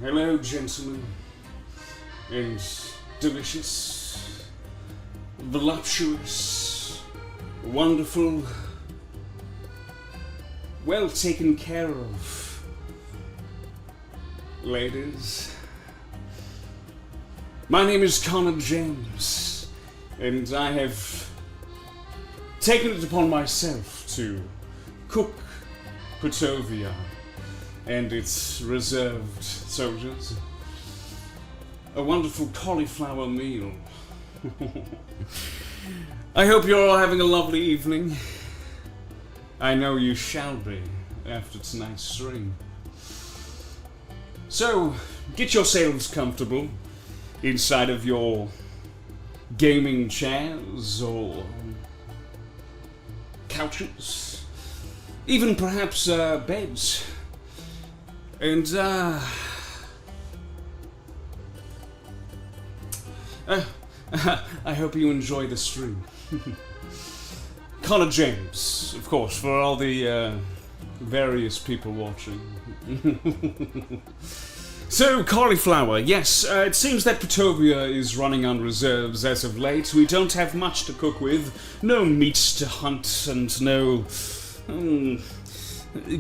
Hello, gentlemen, and delicious, voluptuous, wonderful, well taken care of ladies. My name is Connor James, and I have taken it upon myself to cook Putovia and its reserved soldiers a wonderful cauliflower meal. I hope you're all having a lovely evening. I know you shall be after tonight's stream. So, get yourselves comfortable inside of your gaming chairs or couches, even perhaps beds. And I hope you enjoy the stream. Connor James, of course, for all the various people watching. So, Cauliflower, yes, it seems that Putovia is running on reserves as of late. We don't have much to cook with, no meats to hunt, and no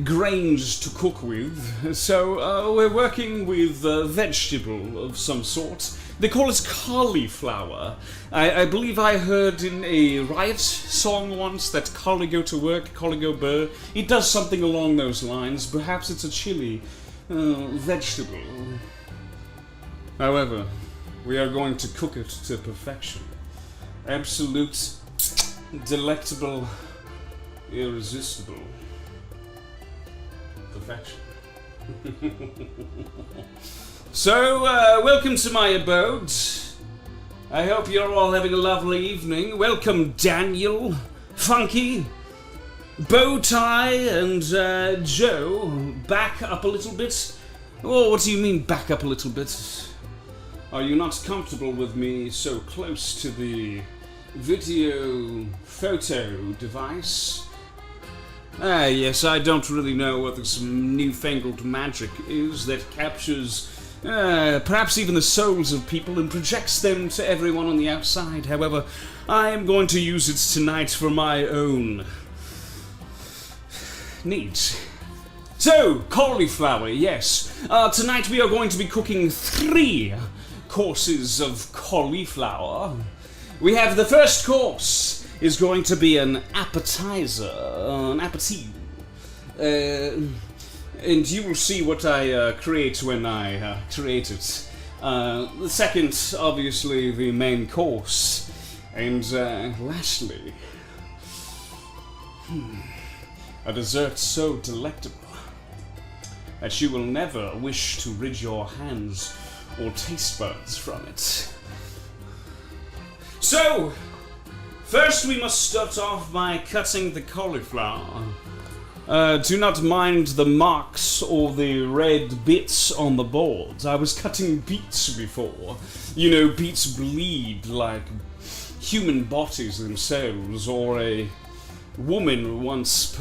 grains to cook with. So, we're working with a vegetable of some sort. They call it cauliflower. I believe I heard in a Riot song once that cauli go to work, cauli go burr. It does something along those lines. Perhaps it's a chili vegetable. However, we are going to cook it to perfection. Absolute, delectable, irresistible perfection. So, welcome to my abode. I hope you're all having a lovely evening. Welcome, Daniel, Funky, Bowtie, and Joe. Back up a little bit. Oh, what do you mean, back up a little bit? Are you not comfortable with me so close to the video photo device? Yes, I don't really know what this newfangled magic is that captures perhaps even the souls of people and projects them to everyone on the outside. However, I am going to use it tonight for my own needs. So, cauliflower, yes. Tonight we are going to be cooking 3 courses of cauliflower. We have the first course is going to be an appetizer, an aperitif. And you will see what I create when I create it. The second, obviously, the main course. And lastly, a dessert so delectable that you will never wish to rid your hands or taste buds from it. So, first we must start off by cutting the cauliflower. Do not mind the marks or the red bits on the boards. I was cutting beets before. You know, beets bleed like human bodies themselves, or a woman once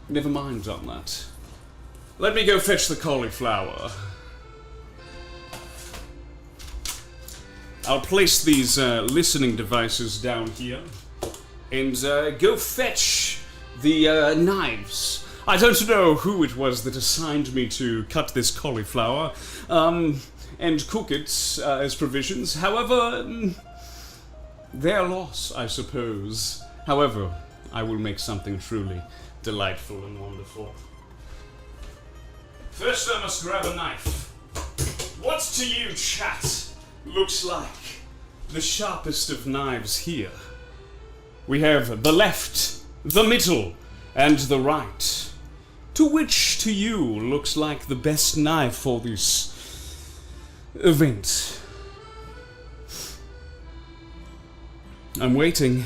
Never mind on that. Let me go fetch the cauliflower. I'll place these listening devices down here and go fetch the knives. I don't know who it was that assigned me to cut this cauliflower and cook it as provisions. However, their loss, I suppose. However, I will make something truly delightful and wonderful. First, I must grab a knife. What to you, chat, looks like the sharpest of knives here? We have the left, the middle, and the right. To which to you looks like the best knife for this event? I'm waiting.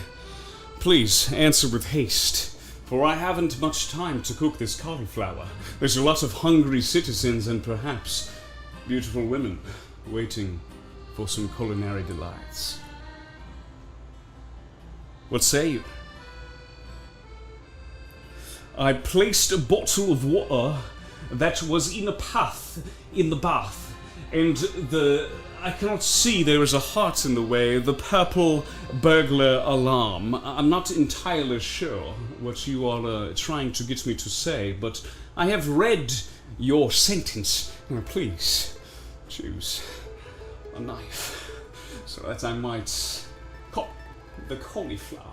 Please answer with haste, for I haven't much time to cook this cauliflower. There's a lot of hungry citizens and perhaps beautiful women waiting for some culinary delights. What say you? I placed a bottle of water that was in a path in the bath, and I cannot see, there is a heart in the way, the purple burglar alarm. I'm not entirely sure what you are trying to get me to say, but I have read your sentence. Now please, choose a knife, so that I might cut the cauliflower.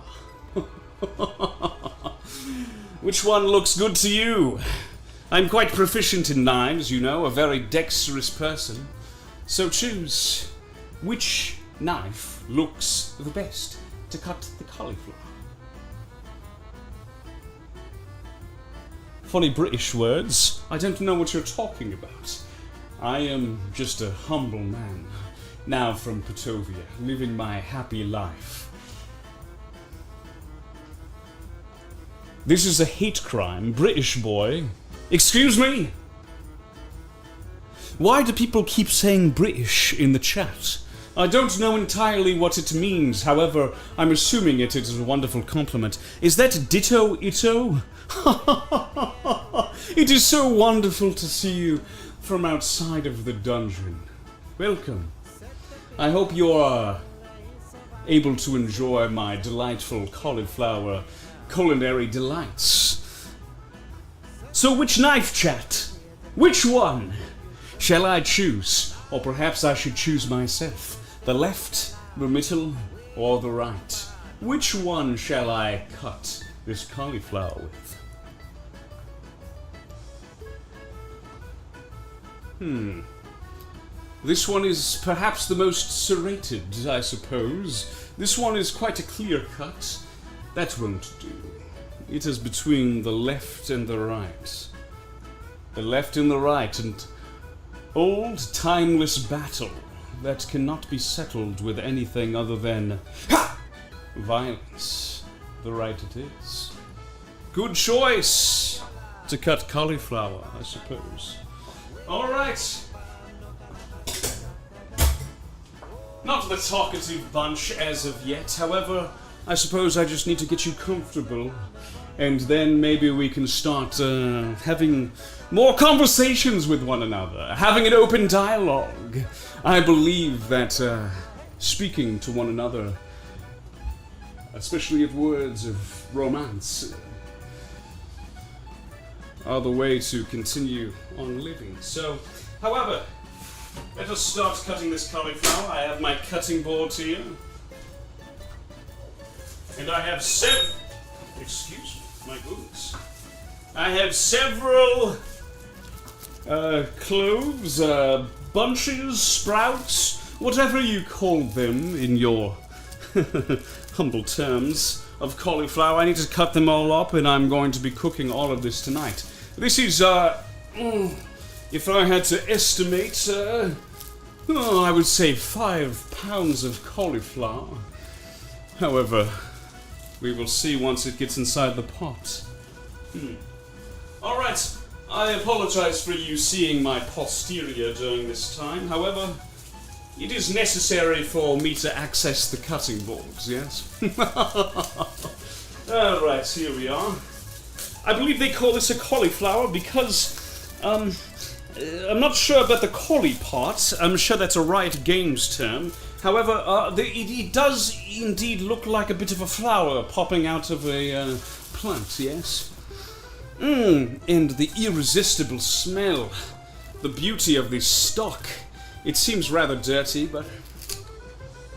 Which one looks good to you? I'm quite proficient in knives, you know, a very dexterous person. So choose which knife looks the best to cut the cauliflower. Funny British words. I don't know what you're talking about. I am just a humble man, now from Petovia, living my happy life. This is a hate crime, British boy. Excuse me? Why do people keep saying British in the chat? I don't know entirely what it means, however, I'm assuming it is a wonderful compliment. Is that ditto ito? It is so wonderful to see you from outside of the dungeon. Welcome. I hope you're able to enjoy my delightful cauliflower culinary delights. So which knife, chat? Which one? Shall I choose? Or perhaps I should choose myself. The left, the middle, or the right? Which one shall I cut this cauliflower with? This one is perhaps the most serrated, I suppose. This one is quite a clear cut. That won't do. It is between the left and the right. The left and the right, and old, timeless battle that cannot be settled with anything other than violence. The right it is. Good choice to cut cauliflower, I suppose. All right. Not the talkative bunch as of yet, however, I suppose I just need to get you comfortable, and then maybe we can start having more conversations with one another, having an open dialogue. I believe that speaking to one another, especially of words of romance, are the way to continue on living. So, however, let us start cutting this cauliflower. I have my cutting board here. And I have excuse me, my goodness. I have several cloves, bunches, sprouts, whatever you call them in your humble terms of cauliflower. I need to cut them all up, and I'm going to be cooking all of this tonight. This is, if I had to estimate, I would say 5 pounds of cauliflower. However, we will see once it gets inside the pot. Alright, I apologize for you seeing my posterior during this time. However, it is necessary for me to access the cutting boards, yes? Alright, here we are. I believe they call this a cauliflower because, I'm not sure about the cauli part. I'm sure that's a Riot Games term. However, it does indeed look like a bit of a flower popping out of a plant, yes? And the irresistible smell. The beauty of this stalk. It seems rather dirty, but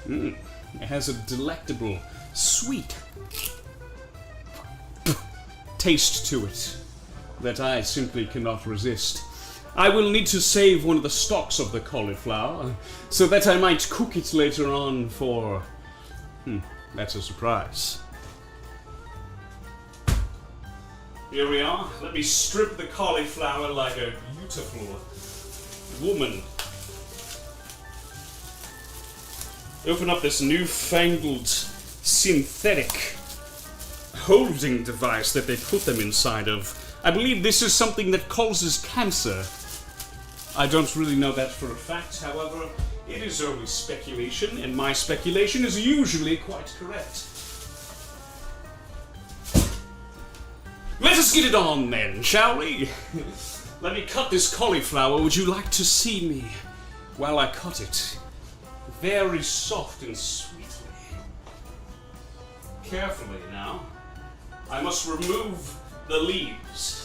it has a delectable, sweet taste to it that I simply cannot resist. I will need to save one of the stalks of the cauliflower so that I might cook it later on for... that's a surprise. Here we are. Let me strip the cauliflower like a beautiful woman. Open up this newfangled synthetic holding device that they put them inside of. I believe this is something that causes cancer. I don't really know that for a fact, however, it is only speculation, and my speculation is usually quite correct. Let us get it on then, shall we? Let me cut this cauliflower. Would you like to see me while I cut it? Very soft and sweetly. Carefully now. I must remove the leaves.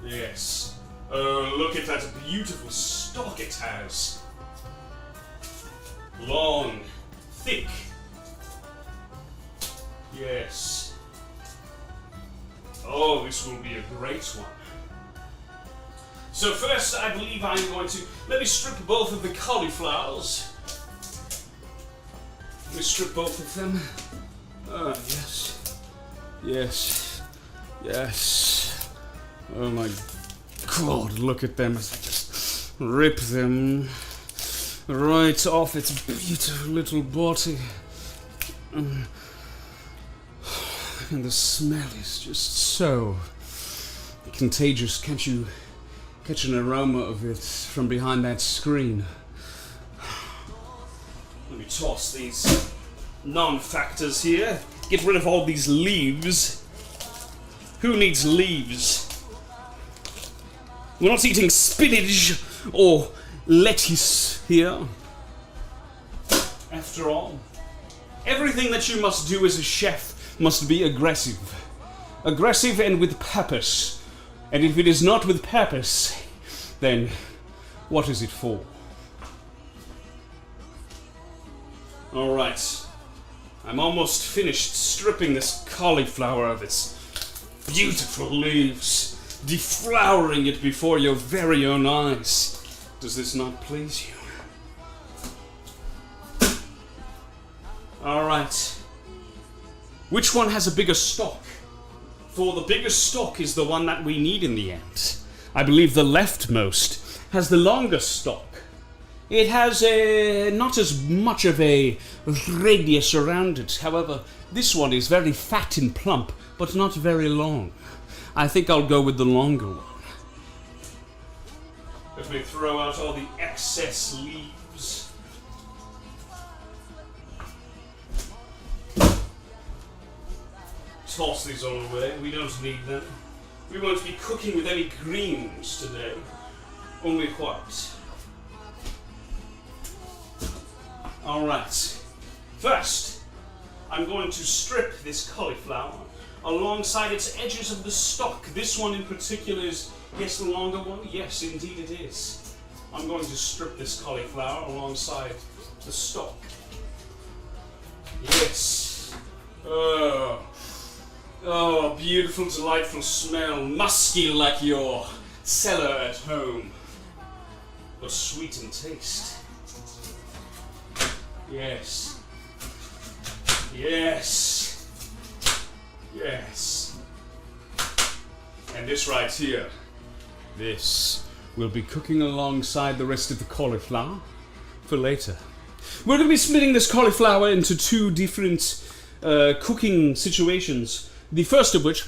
Yes. Oh, look at that beautiful stalk it has. Long, thick. Yes. Oh, this will be a great one. So first, I believe I'm going to... Let me strip both of the cauliflowers. Let me strip both of them. Ah, yes. Yes. Yes. Oh my God, look at them as I just rip them right off its beautiful little body. And the smell is just so contagious. Can't you catch an aroma of it from behind that screen? Let me toss these non-factors here. Get rid of all these leaves. Who needs leaves? We're not eating spinach or lettuce here. After all, everything that you must do as a chef must be aggressive. Aggressive and with purpose. And if it is not with purpose, then what is it for? Alright. I'm almost finished stripping this cauliflower of its beautiful leaves, deflowering it before your very own eyes. Does this not please you? Alright. Which one has a bigger stalk? For the biggest stalk is the one that we need in the end. I believe the leftmost has the longest stalk. It has not as much of a radius around it. However, this one is very fat and plump, but not very long. I think I'll go with the longer one. Let me throw out all the excess leaves. Toss these all away. We don't need them. We won't be cooking with any greens today. Only white. Alright. First, I'm going to strip this cauliflower alongside its edges of the stalk. This one in particular is, yes, the longer one? Yes, indeed it is. I'm going to strip this cauliflower alongside the stalk. Yes. Oh, beautiful, delightful smell. Musky like your cellar at home. But sweet in taste. Yes. Yes. Yes. And this right here, this will be cooking alongside the rest of the cauliflower for later. We're going to be splitting this cauliflower into two different cooking situations. The first of which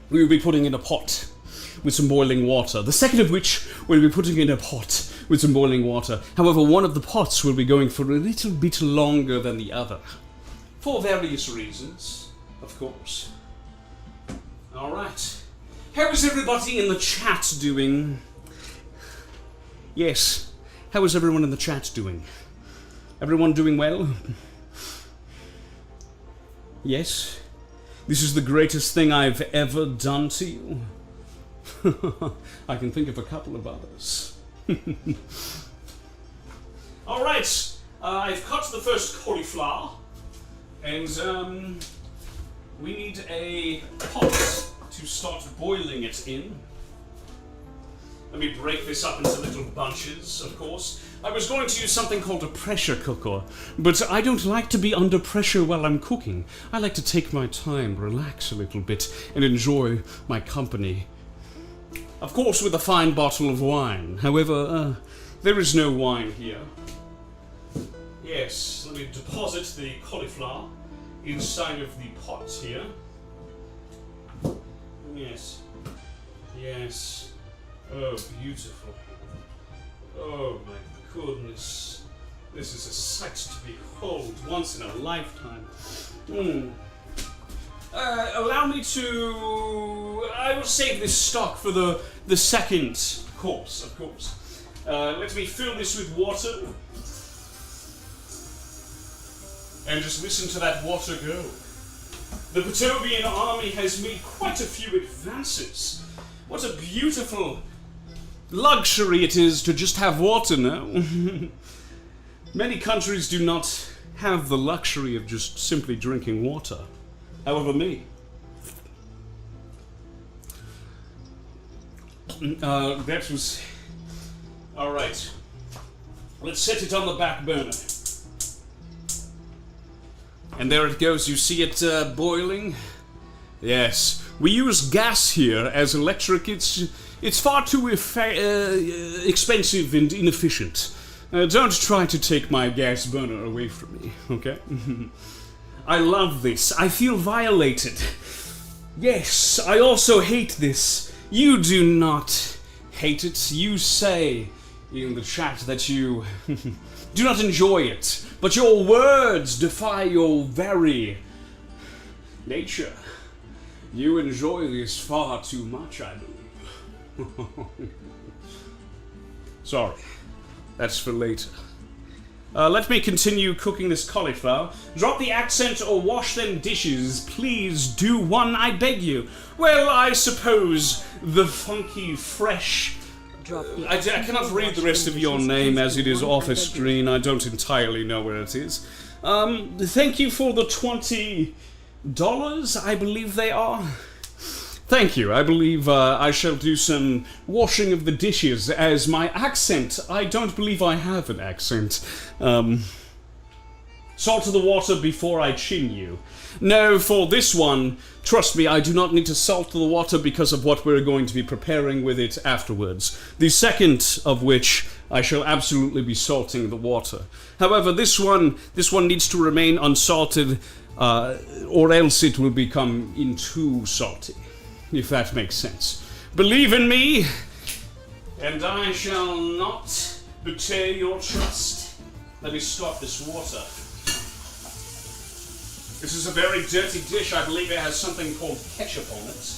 we will be putting in a pot with some boiling water. The second of which we'll be putting in a pot with some boiling water. However, one of the pots will be going for a little bit longer than the other. For various reasons, of course. Alright. How is everybody in the chat doing? Yes. How is everyone in the chat doing? Everyone doing well? Yes? This is the greatest thing I've ever done to you? I can think of a couple of others. Alright, I've cut the first cauliflower, and we need a pot to start boiling it in. Let me break this up into little bunches, of course. I was going to use something called a pressure cooker, but I don't like to be under pressure while I'm cooking. I like to take my time, relax a little bit, and enjoy my company. Of course, with a fine bottle of wine. However, there is no wine here. Yes, let me deposit the cauliflower inside of the pot here. Yes. Yes. Oh, beautiful. Oh my goodness. This is a sight to behold, once in a lifetime. Allow me to... I will save this stock for the second course, of course. Let me fill this with water. And just listen to that water go. The Patovian army has made quite a few advances. What a beautiful luxury it is to just have water now. Many countries do not have the luxury of just simply drinking water. However, me. That was... Alright. Let's set it on the back burner. And there it goes, you see it boiling? Yes. We use gas here as electric. It's far too expensive and inefficient. Don't try to take my gas burner away from me, okay? I love this. I feel violated. Yes, I also hate this. You do not hate it. You say in the chat that you do not enjoy it, but your words defy your very nature. You enjoy this far too much, I believe. Sorry, that's for later. Let me continue cooking this cauliflower. Drop the accent or wash them dishes. Please do one, I beg you. Well, I suppose the funky, fresh... I cannot read the rest of your name as it is off a screen. I don't entirely know where it is. Thank you for the $20, I believe they are. Thank you. I believe I shall do some washing of the dishes as my accent. I don't believe I have an accent. Salt to the water before I chin you. No, for this one, trust me, I do not need to salt the water because of what we're going to be preparing with it afterwards. The second of which, I shall absolutely be salting the water. However, this one needs to remain unsalted, or else it will become too salty, if that makes sense. Believe in me, and I shall not betray your trust. Let me stop this water. This is a very dirty dish. I believe it has something called ketchup on it.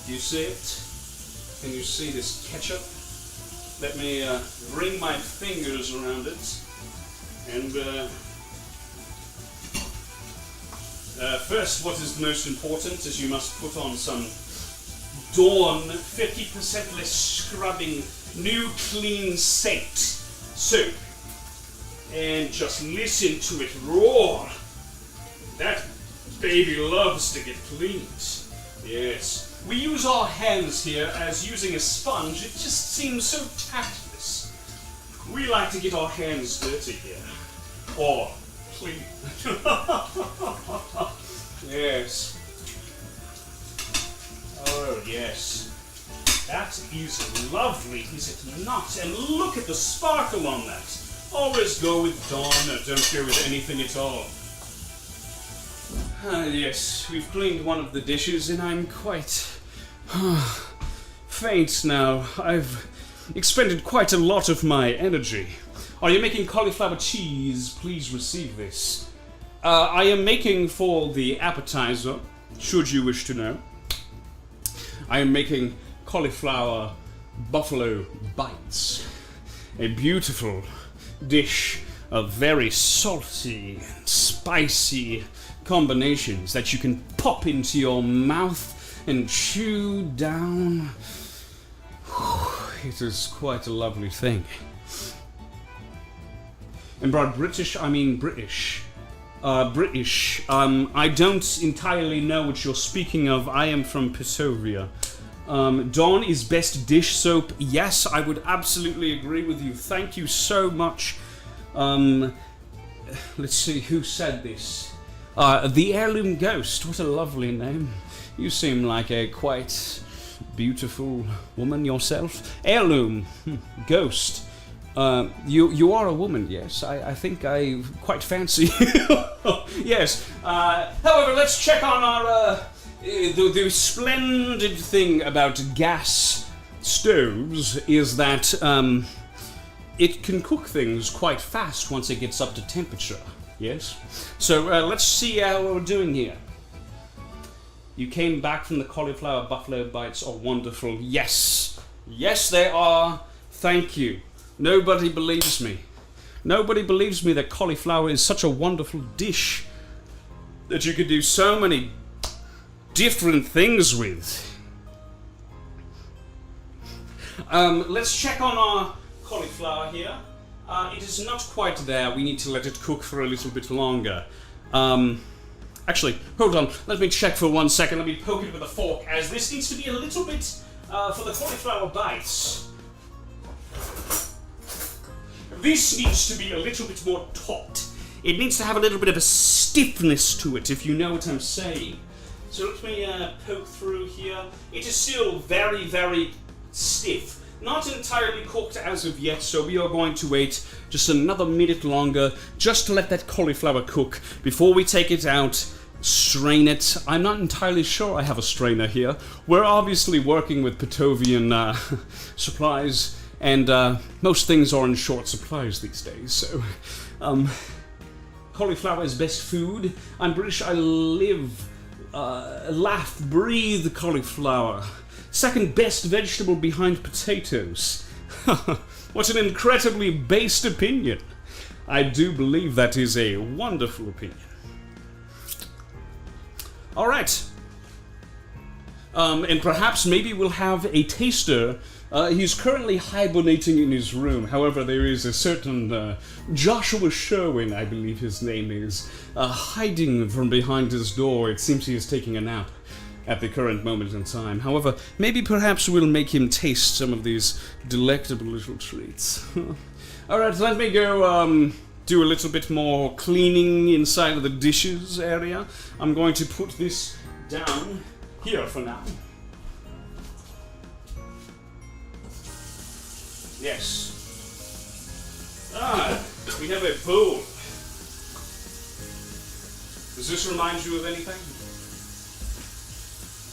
Do you see it? Can you see this ketchup? Let me bring my fingers around it. And first, what is most important is you must put on some Dawn 50% less scrubbing, new clean scent soap. And just listen to it roar. That baby loves to get cleaned. Yes. We use our hands here as using a sponge. It just seems so tactless. We like to get our hands dirty here. Or clean. Yes. Oh, yes. That is lovely, is it not? And look at the sparkle on that. Always go with Dawn, or don't go with anything at all. Yes, we've cleaned one of the dishes and I'm quite faint now. I've expended quite a lot of my energy. Are you making cauliflower cheese? Please receive this. I am making for the appetizer, should you wish to know. I am making cauliflower buffalo bites. A beautiful dish of very salty and spicy combinations that you can pop into your mouth and chew down. It is quite a lovely thing. And by British, I mean British. British. I don't entirely know what you're speaking of. I am from Pisovia. Dawn is best dish soap. Yes, I would absolutely agree with you. Thank you so much. Let's see, who said this? The Heirloom Ghost. What a lovely name. You seem like a quite beautiful woman yourself. Heirloom Ghost. You are a woman, yes. I think I quite fancy you. Yes. However, let's check on our the splendid thing about gas stoves is that it can cook things quite fast once it gets up to temperature. Yes? So let's see how we're doing here. You came back from the cauliflower buffalo bites are wonderful. Yes. Yes, they are. Thank you. Nobody believes me. Nobody believes me that cauliflower is such a wonderful dish that you could do so many different things with. Let's check on our cauliflower here. It is not quite there. We need to let it cook for a little bit longer. Actually, hold on. Let me check for 1 second. Let me poke it with a fork, as this needs to be a little bit for the cauliflower bites. This needs to be a little bit more taut. It needs to have a little bit of a stiffness to it, if you know what I'm saying. So let me poke through here. It is still very, very stiff. Not entirely cooked as of yet, so we are going to wait just another minute longer just to let that cauliflower cook before we take it out, strain it. I'm not entirely sure I have a strainer here. We're obviously working with Patovian supplies, and most things are in short supplies these days, so cauliflower is best food. I'm British. I live, laugh, breathe cauliflower. Second best vegetable behind potatoes. What an incredibly based opinion. I do believe that is a wonderful opinion. Alright. And perhaps maybe we'll have a taster. He's currently hibernating in his room. However, there is a certain Joshua Sherwin, I believe his name is, hiding from behind his door. It seems he is taking a nap at the current moment in time. However, maybe perhaps we'll make him taste some of these delectable little treats. Alright, let me go do a little bit more cleaning inside of the dishes area. I'm going to put this down here for now. Yes. We have a bowl. Does this remind you of anything?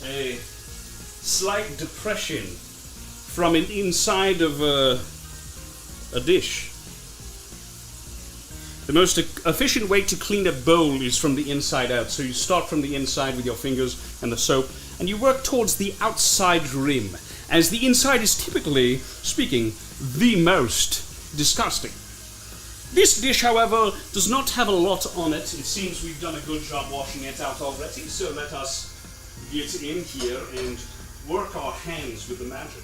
A slight depression from an inside of a dish. The most efficient way to clean a bowl is from the inside out. So you start from the inside with your fingers and the soap, and you work towards the outside rim, as the inside is typically, speaking, the most disgusting. This dish, however, does not have a lot on it. It seems we've done a good job washing it out already, so let us get in here and work our hands with the magic.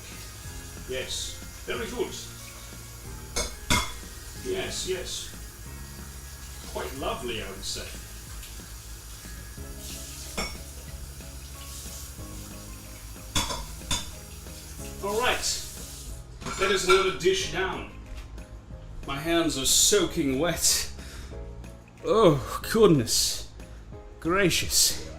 Yes, very good. Yes, yes. Quite lovely, I would say. Alright, that is another dish down. My hands are soaking wet. Oh, goodness gracious.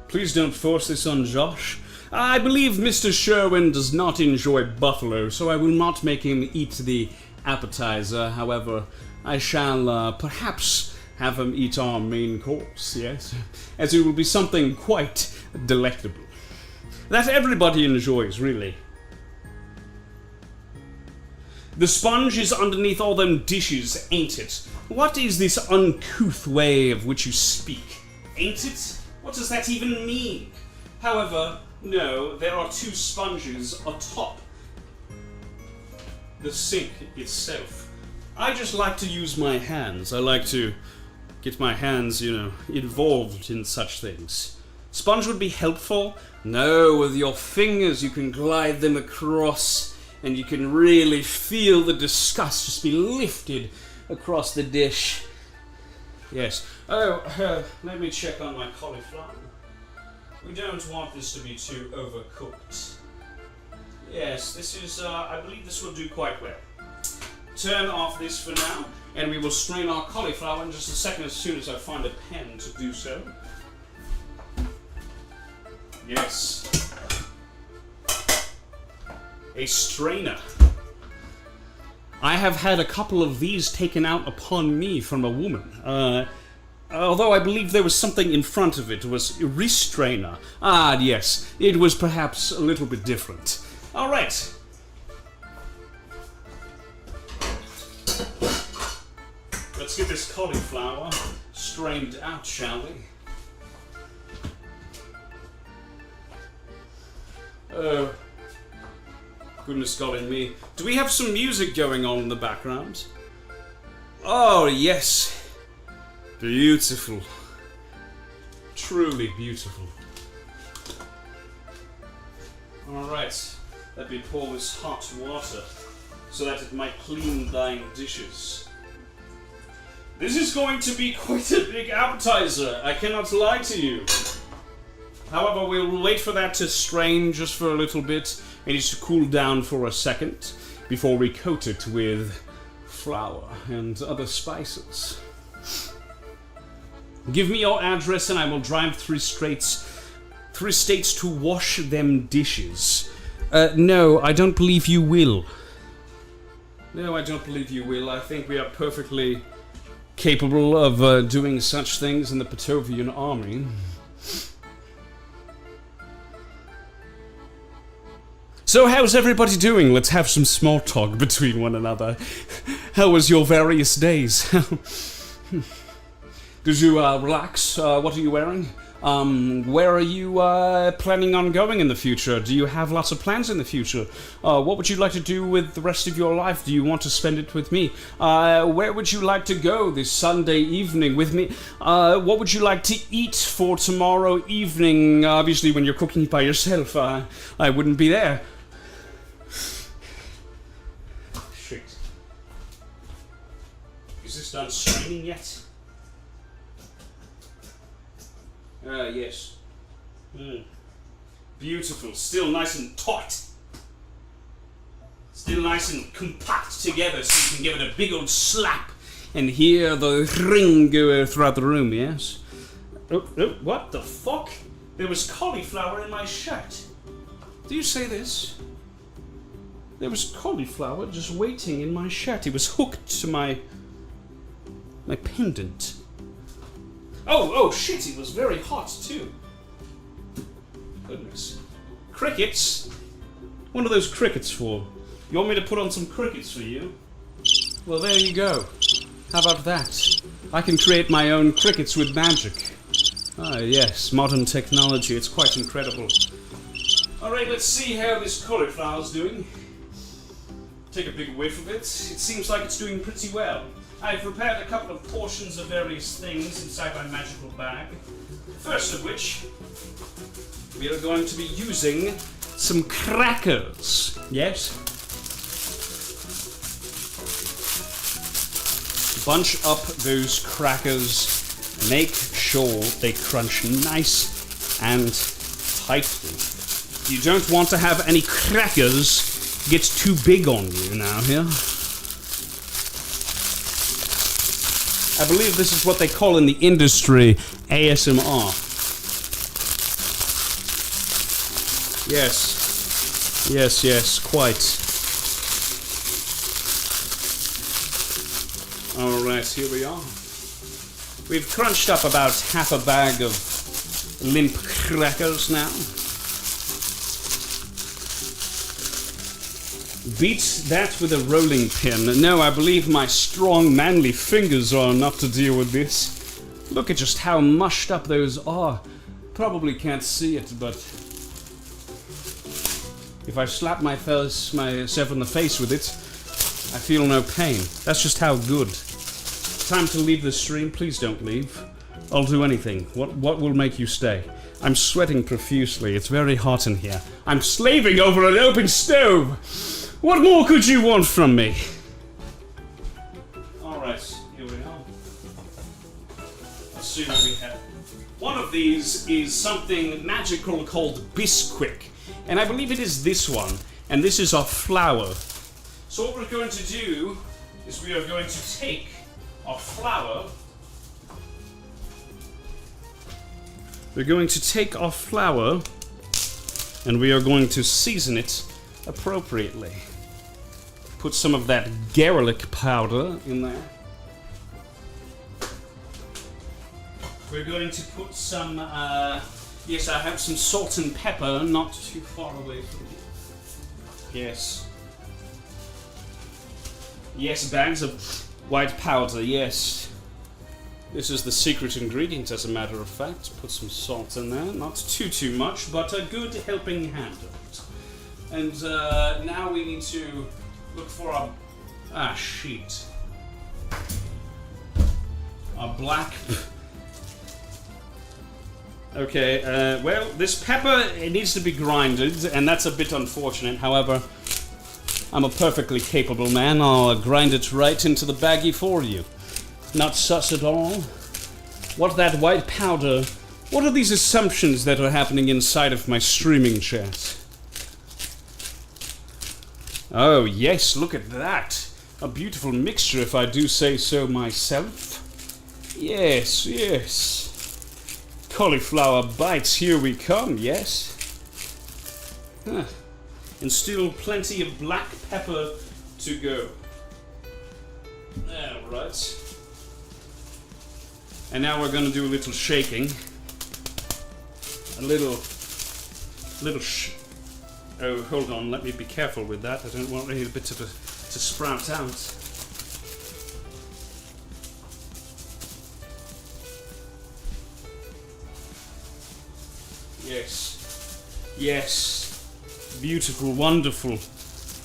Please don't force this on Josh. I believe Mr. Sherwin does not enjoy buffalo, so I will not make him eat the appetizer. However, I shall perhaps have him eat our main course, yes? As it will be something quite delectable. That everybody enjoys, really. The sponge is underneath all them dishes, ain't it? What is this uncouth way of which you speak? Ain't it? What does that even mean? However, no, there are two sponges atop the sink itself. I just like to use my hands. I like to get my hands, involved in such things. Sponge would be helpful. No, with your fingers you can glide them across and you can really feel the disgust just be lifted across the dish. Yes. Oh, let me check on my cauliflower. We don't want this to be too overcooked. Yes, this is, I believe this will do quite well. Turn off this for now, and we will strain our cauliflower in just a second as soon as I find a pen to do so. Yes. A strainer. I have had a couple of these taken out upon me from a woman. Although I believe there was something in front of it. It was a restrainer. Ah, yes. It was perhaps a little bit different. All right. let's get this cauliflower strained out, shall we? Oh, goodness golly me. Do we have some music going on in the background? Oh, yes. Beautiful. Truly beautiful. Alright, let me pour this hot water so that it might clean thine dishes. This is going to be quite a big appetizer, I cannot lie to you. However, we'll wait for that to strain just for a little bit. It needs to cool down for a second before we coat it with flour and other spices. Give me your address and I will drive through states to wash them dishes. No, I don't believe you will. No, I don't believe you will. I think we are perfectly capable of doing such things in the Patovian army. So how's everybody doing? Let's have some small talk between one another. How was your various days? Did you relax? What are you wearing? Where are you planning on going in the future? Do you have lots of plans in the future? What would you like to do with the rest of your life? Do you want to spend it with me? Where would you like to go this Sunday evening with me? What would you like to eat for tomorrow evening? Obviously, when you're cooking by yourself, I wouldn't be there. Shit. Is this done straining yet? Yes. Beautiful. Still nice and taut. Still nice and compact together so you can give it a big old slap and hear the ring go throughout the room, yes? Oh, what the fuck? There was cauliflower in my shirt. Do you say this? There was cauliflower just waiting in my shirt. It was hooked to my pendant. Oh shit, it was very hot too. Goodness. Crickets? What are those crickets for? You want me to put on some crickets for you? Well, there you go. How about that? I can create my own crickets with magic. Ah, yes, modern technology, it's quite incredible. Alright, let's see how this cauliflower's doing. Take a big whiff of it. It seems like it's doing pretty well. I've prepared a couple of portions of various things inside my magical bag. First of which, we are going to be using some crackers. Yes? Bunch up those crackers. Make sure they crunch nice and tightly. You don't want to have any crackers get too big on you now here. I believe this is what they call in the industry ASMR. Yes, quite. Alright, here we are. We've crunched up about half a bag of limp crackers now. Beat that with a rolling pin. No, I believe my strong, manly fingers are enough to deal with this. Look at just how mushed up those are. Probably can't see it, but if I slap myself in the face with it, I feel no pain. That's just how good. Time to leave the stream. Please don't leave. I'll do anything. What will make you stay? I'm sweating profusely. It's very hot in here. I'm slaving over an open stove. What more could you want from me? Alright, here we are. Let's see what we have. One of these is something magical called Bisquick. And I believe it is this one. And this is our flour. So what we're going to do is we are going to take our flour. We're going to take our flour and we are going to season it appropriately. Put some of that garlic powder in there. We're going to put some, yes, I have some salt and pepper not too far away from you. Yes. Yes, bags of White powder, yes. This is the secret ingredient, as a matter of fact. Put some salt in there, not too much, but a good helping hand of it. And now we need to look for our sheet. A black. Okay, well, this pepper, it needs to be grinded, and that's a bit unfortunate. However, I'm a perfectly capable man. I'll grind it right into the baggie for you. Not sus at all. What that white powder? What are these assumptions that are happening inside of my streaming chat? Oh, yes, look at that. A beautiful mixture, if I do say so myself. Yes, yes. Cauliflower bites, here we come, yes. Huh. And still plenty of black pepper to go. Alright. And now we're going to do a little shaking. Oh, hold on, let me be careful with that. I don't want any bit of it to sprout out. Yes. Yes. Beautiful, wonderful.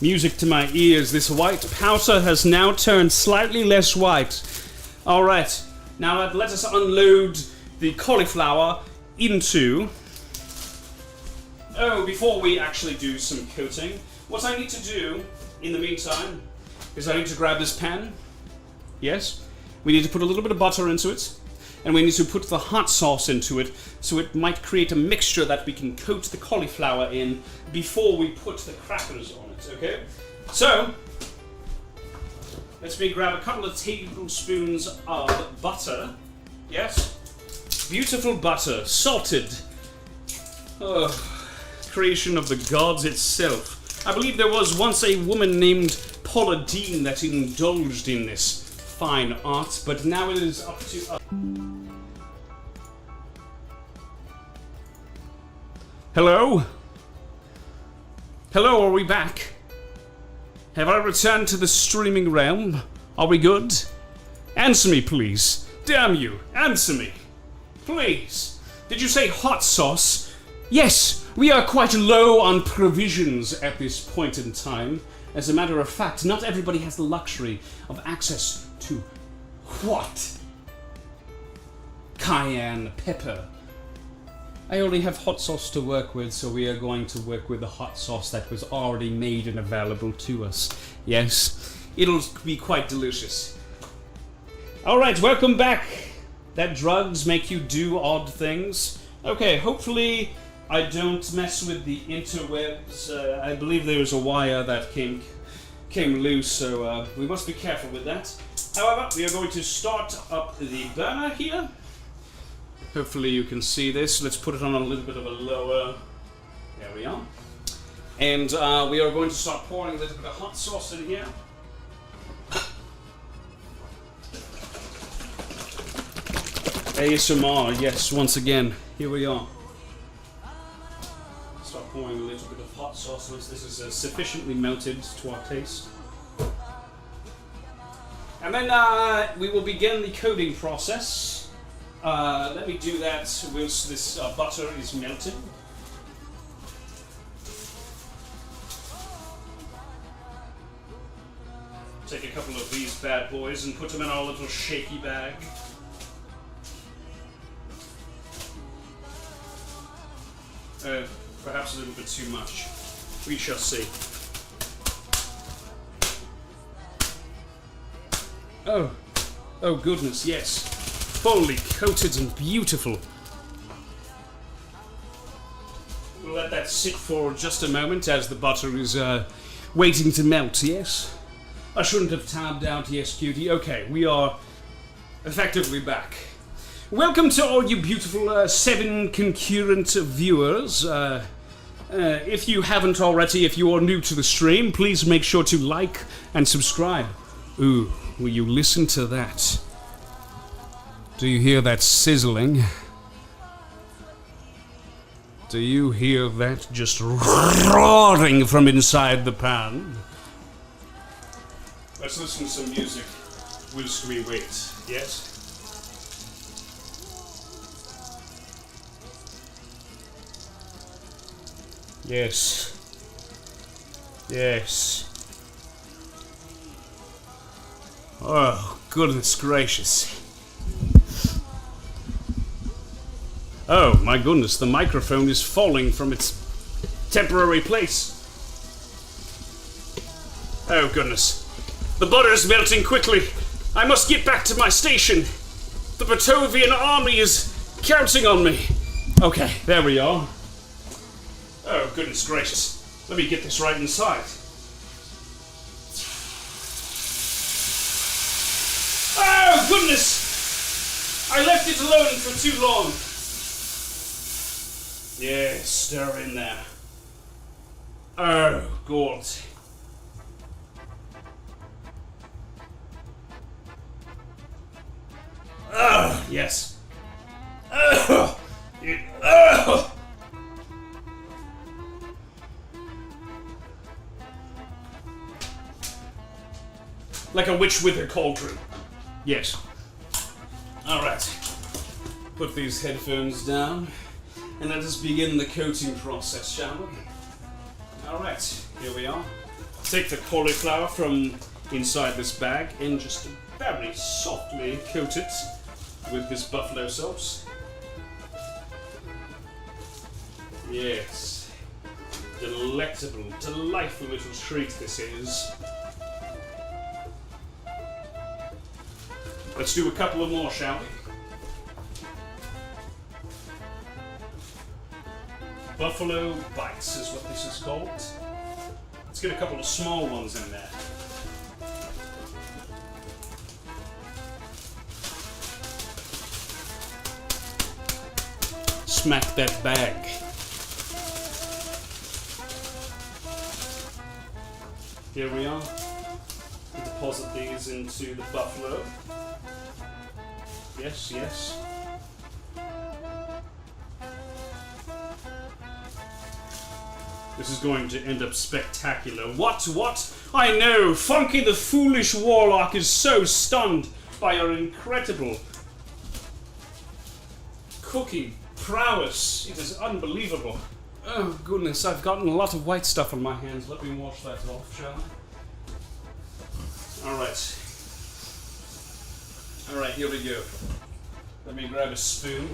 Music to my ears. This white powder has now turned slightly less white. Alright, now let us unload the cauliflower into... Oh, before we actually do some coating, what I need to do in the meantime is I need to grab this pan. Yes. We need to put a little bit of butter into it. And we need to put the hot sauce into it, so it might create a mixture that we can coat the cauliflower in before we put the crackers on it, okay? So, let me grab a couple of tablespoons of butter. Yes? Beautiful butter, salted. Oh, creation of the gods itself. I believe there was once a woman named Paula Deen that indulged in this fine art, but now it is up to us. Hello? Hello, are we back? Have I returned to the streaming realm? Are we good? Answer me, please. Damn you, answer me. Please. Did you say hot sauce? Yes, we are quite low on provisions at this point in time. As a matter of fact, not everybody has the luxury of access to what? Cayenne pepper. I only have hot sauce to work with, so we are going to work with the hot sauce that was already made and available to us. Yes, it'll be quite delicious. Alright, welcome back. That drugs make you do odd things. Okay, hopefully I don't mess with the interwebs. I believe there was a wire that came loose, so we must be careful with that. However, we are going to start up the burner here. Hopefully you can see this. Let's put it on a little bit of a lower... There we are. And we are going to start pouring a little bit of hot sauce in here. ASMR, yes, once again. Here we are. Start pouring a little bit of hot sauce once this is sufficiently melted to our taste. And then we will begin the coating process. Let me do that whilst this butter is melting. Take a couple of these bad boys and put them in our little shaky bag. Perhaps a little bit too much. We shall see. Oh goodness, yes. Fully coated and beautiful. We'll let that sit for just a moment as the butter is waiting to melt, yes? I shouldn't have tabbed out, yes, cutie. Okay, we are effectively back. Welcome to all you beautiful 7 concurrent viewers. If you haven't already, if you are new to the stream, please make sure to like and subscribe. Ooh, will you listen to that? Do you hear that sizzling? Do you hear that just roaring from inside the pan? Let's listen to some music. whilst we wait. Yes? Yes. Yes. Oh, goodness gracious. Oh, my goodness, the microphone is falling from its temporary place. Oh, goodness. The butter is melting quickly. I must get back to my station. The Batovian army is counting on me. Okay, there we are. Oh, goodness gracious. Let me get this right inside. Oh, goodness! I left it alone for too long. Yes, stir in there. Oh, God. Yes. Like a witch with her cauldron. Yes. Alright. Put these headphones down and let us begin the coating process, shall we? Alright, here we are. Take the cauliflower from inside this bag and just very softly coat it with this buffalo sauce. Yes. Delectable, delightful little treat this is. Let's do a couple of more, shall we? Buffalo bites is what this is called. Let's get a couple of small ones in there. Smack that bag. Here we are. We deposit these into the buffalo. Yes, yes. This is going to end up spectacular. What? I know! Funky the Foolish Warlock is so stunned by your incredible cooking prowess. It is unbelievable. Oh, goodness, I've gotten a lot of white stuff on my hands. Let me wash that off, shall I? Alright. Alright, here we go. Let me grab a spoon.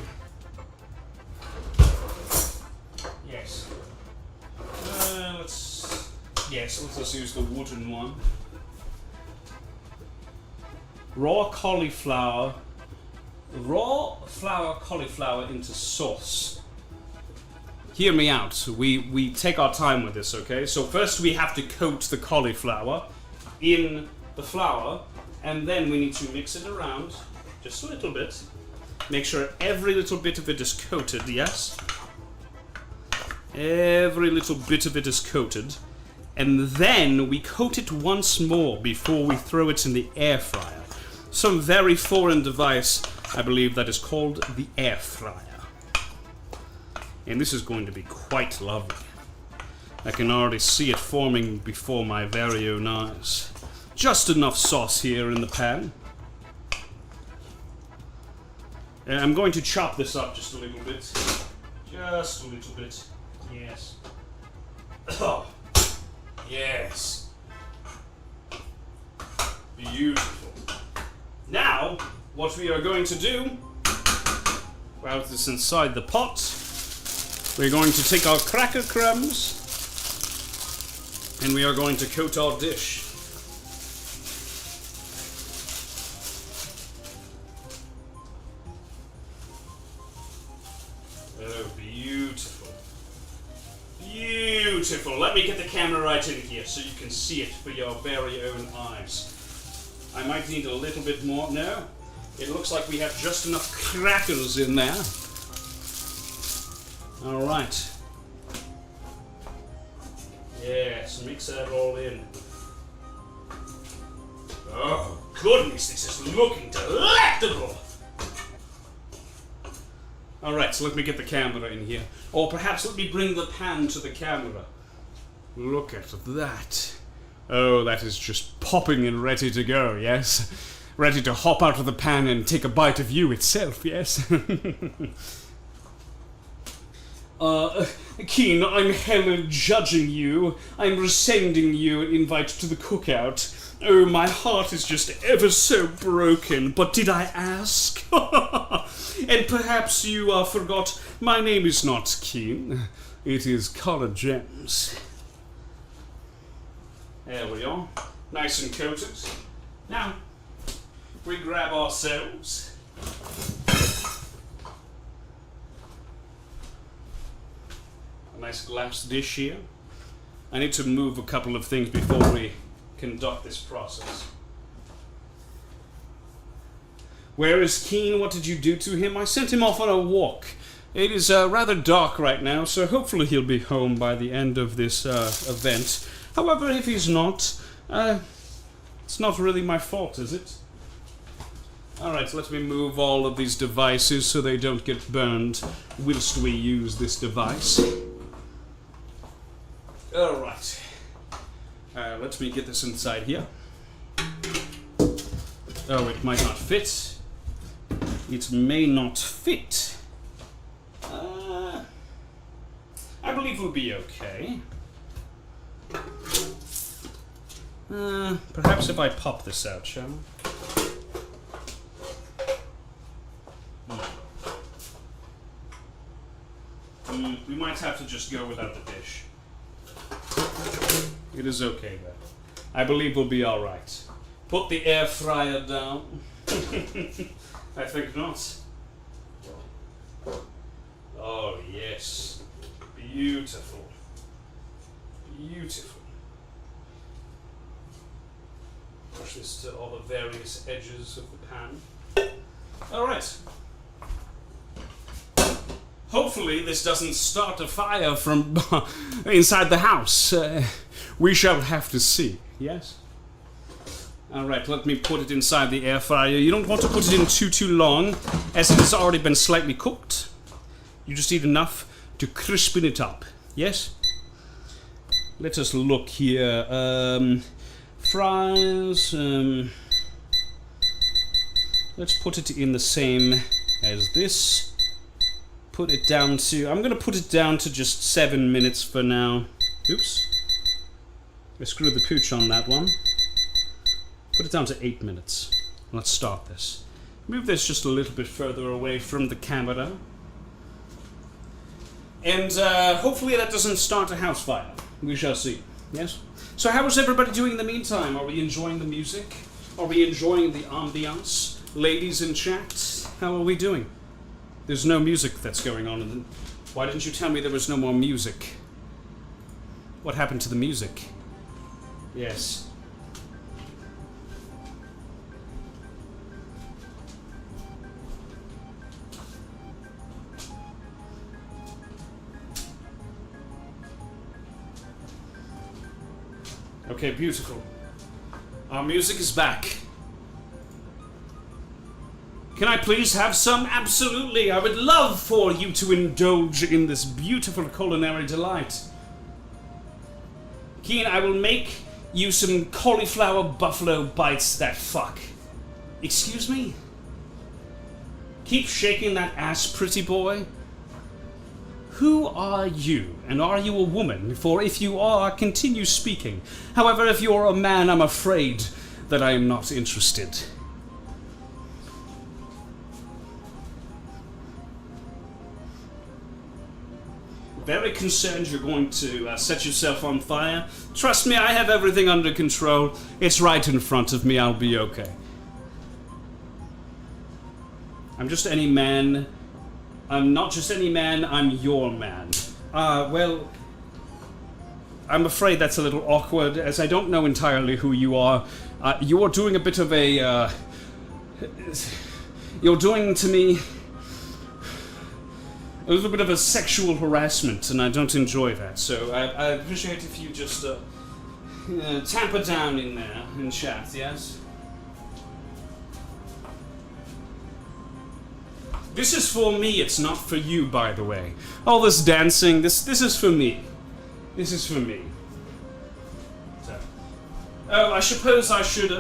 Yes. Let's just use the wooden one. Raw flour cauliflower into sauce. Hear me out. We take our time with this, okay? So first we have to coat the cauliflower in the flour, and then we need to mix it around just a little bit. Make sure every little bit of it is coated, yes? Every little bit of it is coated. And then we coat it once more before we throw it in the air fryer. Some very foreign device, I believe, that is called the air fryer. And this is going to be quite lovely. I can already see it forming before my very own eyes. Just enough sauce here in the pan. And I'm going to chop this up just a little bit. Just a little bit. Yes. Oh. Yes. Beautiful. Now, what we are going to do, while it is inside the pot, we're going to take our cracker crumbs and we are going to coat our dish. Oh, beautiful. Beautiful. Let me get the camera right in here so you can see it for your very own eyes. I might need a little bit more. No, it looks like we have just enough crackers in there. All right. Yes, mix that all in. Oh, goodness, this is looking delectable. All right, so let me get the camera in here. Or perhaps let me bring the pan to the camera. Look at that. Oh, that is just popping and ready to go, yes? ready to hop out of the pan and take a bite of you itself, yes? Keen, I'm hella judging you. I'm rescinding your invite to the cookout. Oh, my heart is just ever so broken, but did I ask? And perhaps you forgot my name is not Keen. It is Collar Gems. There we are. Nice and coated. Now, we grab ourselves a nice glass dish here. I need to move a couple of things before we conduct this process. Where is Keen? What did you do to him? I sent him off on a walk. It is rather dark right now, so hopefully he'll be home by the end of this event. However, if he's not, it's not really my fault, is it? Alright, let me move all of these devices so they don't get burned whilst we use this device. Alright. Let me get this inside here. Oh, it might not fit. It may not fit. I believe we'll be okay. Perhaps if I pop this out, shall we? We might have to just go without the dish. It is okay then. I believe we'll be alright. Put the air fryer down. I think not. Oh yes. Beautiful. Beautiful. Push this to all the various edges of the pan. Alright. Hopefully this doesn't start a fire from inside the house. We shall have to see. Yes? Alright, let me put it inside the air fryer. You don't want to put it in too long, as it has already been slightly cooked. You just need enough to crispen it up. Yes? Let us look here. Fries. Let's put it in the same as this. Put it down to... I'm going to put it down to just 7 minutes for now. Oops. I screwed the pooch on that one. Put it down to 8 minutes. Let's start this. Move this just a little bit further away from the camera. And hopefully that doesn't start a house fire. We shall see. Yes? So how is everybody doing in the meantime? Are we enjoying the music? Are we enjoying the ambiance? Ladies in chat, how are we doing? There's no music that's going on. Why didn't you tell me there was no more music? What happened to the music? Yes. Okay, beautiful. Our music is back. Can I please have some? Absolutely. I would love for you to indulge in this beautiful culinary delight. Keen, I will make you some cauliflower buffalo bites that fuck. Excuse me? Keep shaking that ass, pretty boy. Who are you? And are you a woman? For if you are, continue speaking. However, if you're a man, I'm afraid that I am not interested. Very concerned you're going to set yourself on fire. Trust me, I have everything under control. It's right in front of me. I'll be okay. I'm just any man. I'm not just any man, I'm your man. Well, I'm afraid that's a little awkward, as I don't know entirely who you are. You're doing a bit of a, you're doing to me a little bit of a sexual harassment, and I don't enjoy that. So I appreciate if you just tamper down in there in chat, yes? This is for me, it's not for you, by the way. All this dancing, this is for me. This is for me. So. Oh, I suppose I should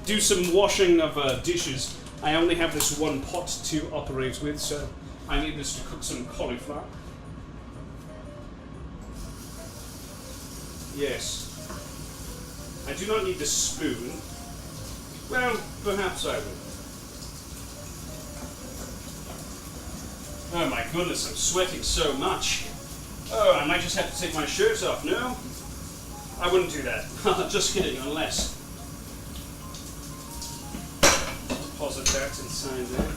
do some washing of dishes. I only have this one pot to operate with, so I need this to cook some cauliflower. Yes. I do not need the spoon. Well, perhaps I will. Oh my goodness, I'm sweating so much. Oh, I might just have to take my shirt off. No? I wouldn't do that. Just kidding, unless. Deposit that inside there.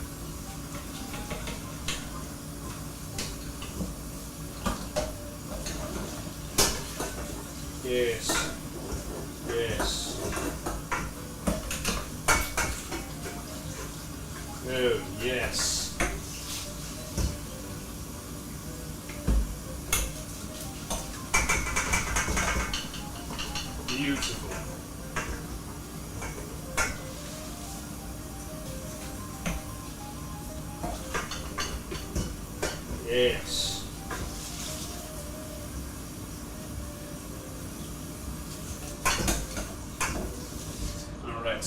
Yes. Yes. Oh, yes. Beautiful. Yes. All right.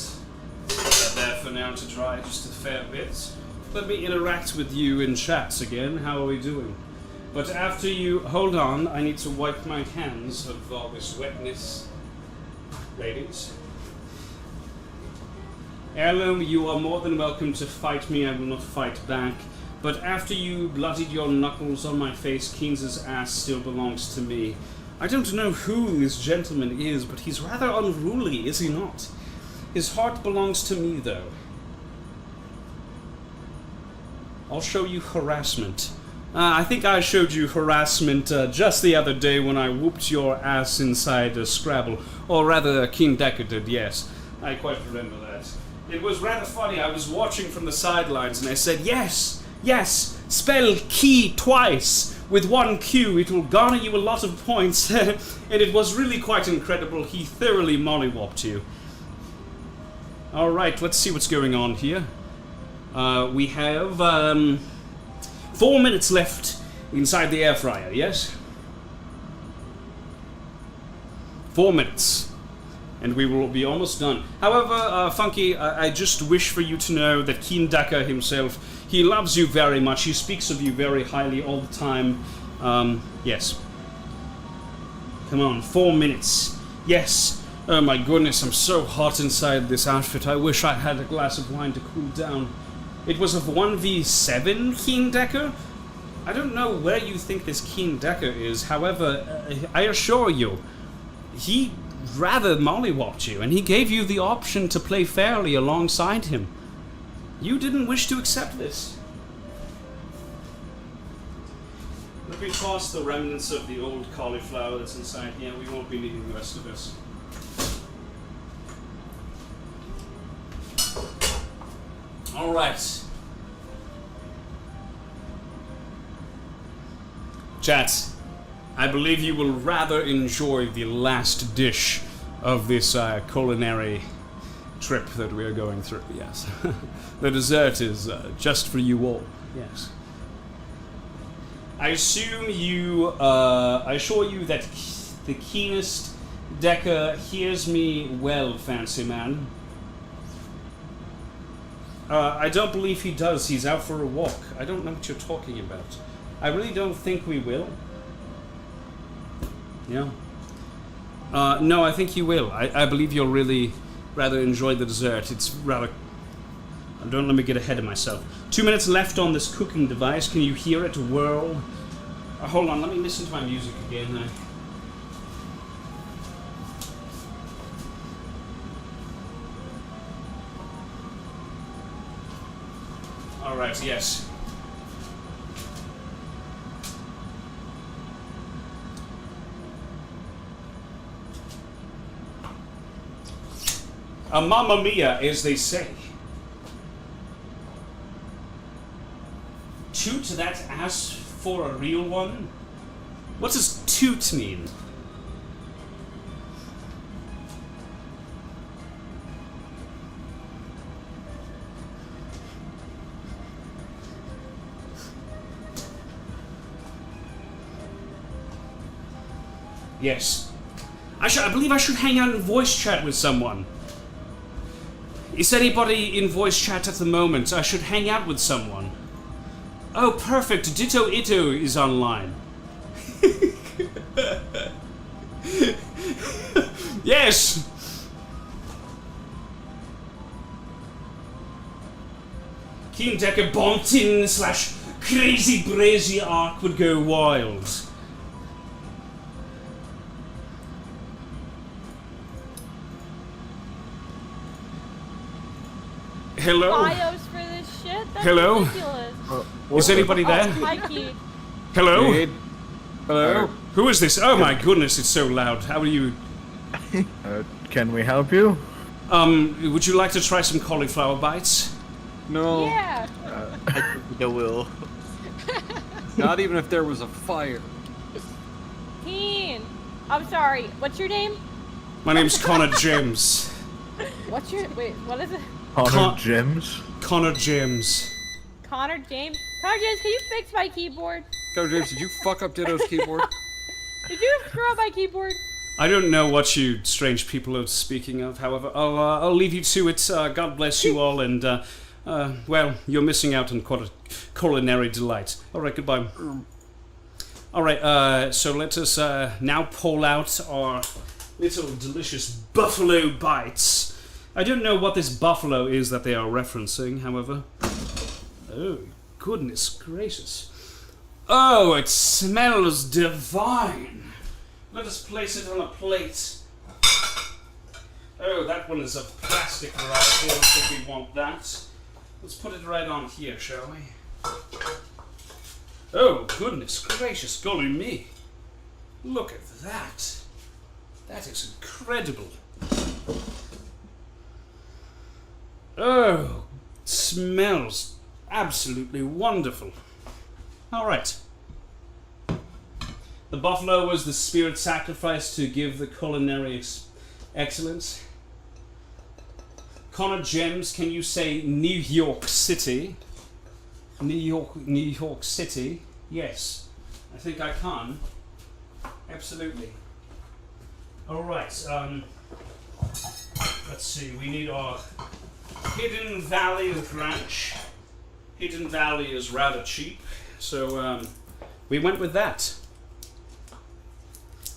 Put that there for now to dry just a fair bit. Let me interact with you in chats again. How are we doing? But after you hold on, I need to wipe my hands of all this wetness. Ladies. Heirloom, you are more than welcome to fight me. I will not fight back. But after you bloodied your knuckles on my face, Keynes's ass still belongs to me. I don't know who this gentleman is, but he's rather unruly, is he not? His heart belongs to me, though. I'll show you harassment. I think I showed you harassment just the other day when I whooped your ass inside a Scrabble. Or rather, King Decker did, yes. I quite remember that. It was rather funny. I was watching from the sidelines and I said, yes, yes, spell key twice. With one Q, it will garner you a lot of points. And it was really quite incredible. He thoroughly mollywopped you. Alright, let's see what's going on here. We have 4 minutes left inside the air fryer, yes? 4 minutes. And we will be almost done. However, Funky, I just wish for you to know that Keen Decker himself, he loves you very much. He speaks of you very highly all the time. Yes. Come on, 4 minutes. Yes. Oh my goodness, I'm so hot inside this outfit. I wish I had a glass of wine to cool down. It was of 1v7 Keen Decker? I don't know where you think this Keen Decker is. However, I assure you, he rather mollywopped you, and he gave you the option to play fairly alongside him. You didn't wish to accept this. Let me toss the remnants of the old cauliflower that's inside here. We won't be needing the rest of this. All right. Chat, I believe you will rather enjoy the last dish of this culinary trip that we are going through, yes. The dessert is just for you all, yes. I assure you that the keenest Decker hears me well, fancy man. I don't believe he does. He's out for a walk. I don't know what you're talking about. I really don't think we will. Yeah. No, I think you will. I believe you'll really rather enjoy the dessert. It's rather... Don't let me get ahead of myself. 2 minutes left on this cooking device. Can you hear it whirl? Hold on, let me listen to my music again. Alright, yes. A mamma mia, as they say. Toot that ass for a real one? What does toot mean? Yes. I believe I should hang out in voice chat with someone. Is anybody in voice chat at the moment? I should hang out with someone. Oh, perfect. Ditto Ito is online. Yes! King Decker Bontin / Crazy Brazy Arc would go wild. Hello? Bios for this shit? That's Hello? ridiculous. Is anybody there? Mikey. Hello? Jade. Hello. Who is this? Oh my goodness, it's so loud. How are you? Can we help you? Would you like to try some cauliflower bites? No. Yeah. I think I will. Not even if there was a fire. Keen. I'm sorry. What's your name? My name's Connor James. What's your... Wait, what is it? Connor Gems. Connor James. Connor James? Connor James, can you fix my keyboard? Connor James, did you fuck up Ditto's keyboard? Did you screw up my keyboard? I don't know what you strange people are speaking of, however. I'll leave you to it. God bless you all, and, well, you're missing out on quite a culinary delight. Alright, goodbye. Alright, so let us now pull out our little delicious buffalo bites. I don't know what this buffalo is that they are referencing, however. Oh, goodness gracious. Oh, it smells divine. Let us place it on a plate. Oh, that one is a plastic variety. I don't think we want that. Let's put it right on here, shall we? Oh, goodness gracious, golly me. Look at that. That is incredible. Oh, it smells absolutely wonderful. All right. The buffalo was the spirit sacrifice to give the culinary excellence. Connor Gems, can you say New York City? New York City? Yes, I think I can. Absolutely. All right. Let's see. We need our Hidden Valley Ranch. Hidden Valley is rather cheap, so we went with that.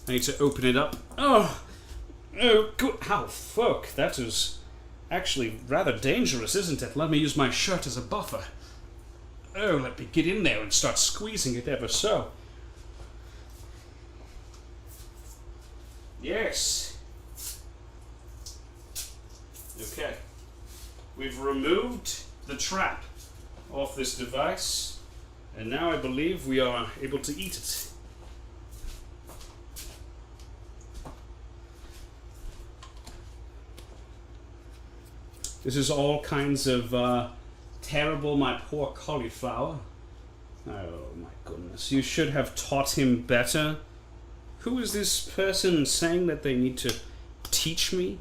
I need to open it up. Oh, good. How fuck? That is actually rather dangerous, isn't it? Let me use my shirt as a buffer. Oh, let me get in there and start squeezing it ever so. Yes. Okay. We've removed the trap off this device, and now I believe we are able to eat it. This is all kinds of terrible, my poor cauliflower. Oh my goodness, you should have taught him better. Who is this person saying that they need to teach me?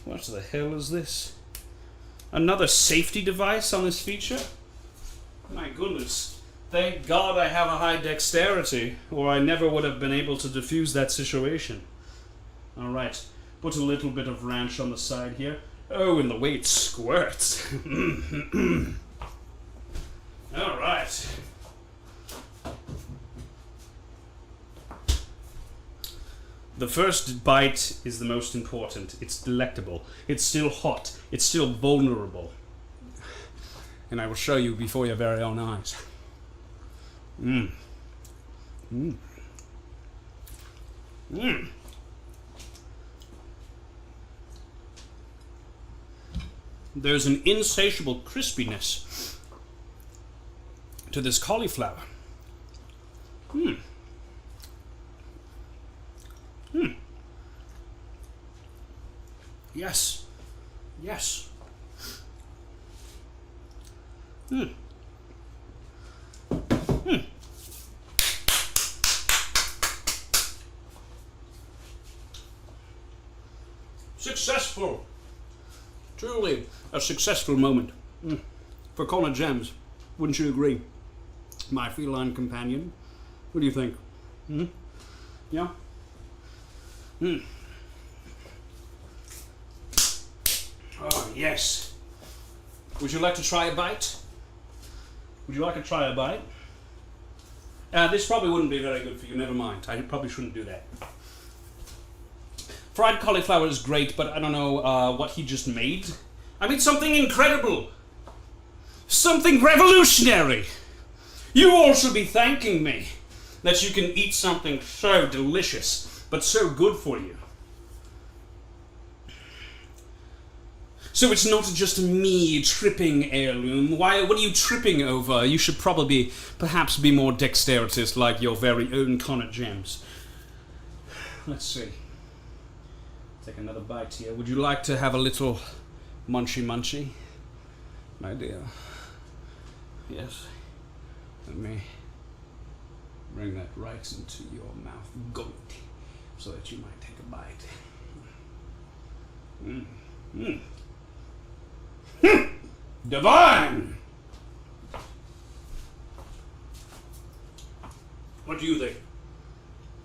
What the hell is this? Another safety device on this feature? My goodness. Thank God I have a high dexterity, or I never would have been able to defuse that situation. Alright, put a little bit of ranch on the side here. Oh, and the way it squirts. Alright. The first bite is the most important. It's delectable. It's still hot. It's still vulnerable. And I will show you before your very own eyes. Mmm. Mmm. Mmm. There's an insatiable crispiness to this cauliflower. Mmm. Hmm. Yes. Yes. Hmm. Hmm. Successful. Truly a successful moment. For Connor Gems. Wouldn't you agree? My feline companion. What do you think? Hmm? Yeah? Hmm. Oh, Yes. Would you like to try a bite? Would you like to try a bite? This probably wouldn't be very good for you, never mind. I probably shouldn't do that. Fried cauliflower is great, but I don't know what he just made. I made something incredible. Something revolutionary. You all should be thanking me that you can eat something so delicious, but so good for you. So it's not just me tripping, Heirloom. What are you tripping over? You should probably perhaps be more dexterous like your very own Connor Gems. Let's see. Take another bite here. Would you like to have a little munchy? My dear. Yes. Let me bring that right into your mouth. Good. So that you might take a bite. Divine! What do you think?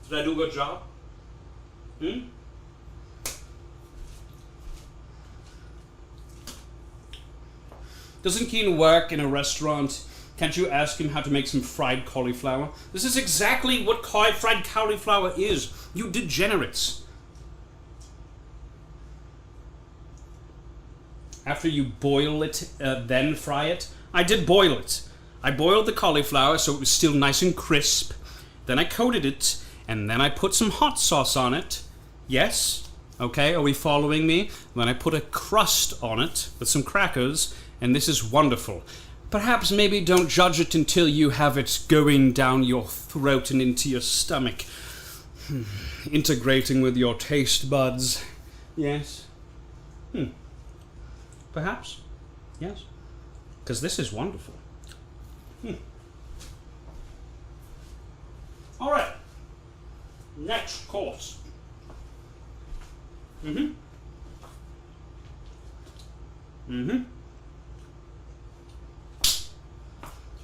Did I do a good job? Doesn't Keen work in a restaurant? Can't you ask him how to make some fried cauliflower? This is exactly what fried cauliflower is. You degenerates. After you boil it, then fry it. I did boil it. I boiled the cauliflower so it was still nice and crisp. Then I coated it, and then I put some hot sauce on it. Yes? Okay, are we following me? Then I put a crust on it with some crackers, and this is wonderful. Perhaps maybe don't judge it until you have it going down your throat and into your stomach. Integrating with your taste buds. Yes? Perhaps? Yes? Because this is wonderful. Alright. Next course.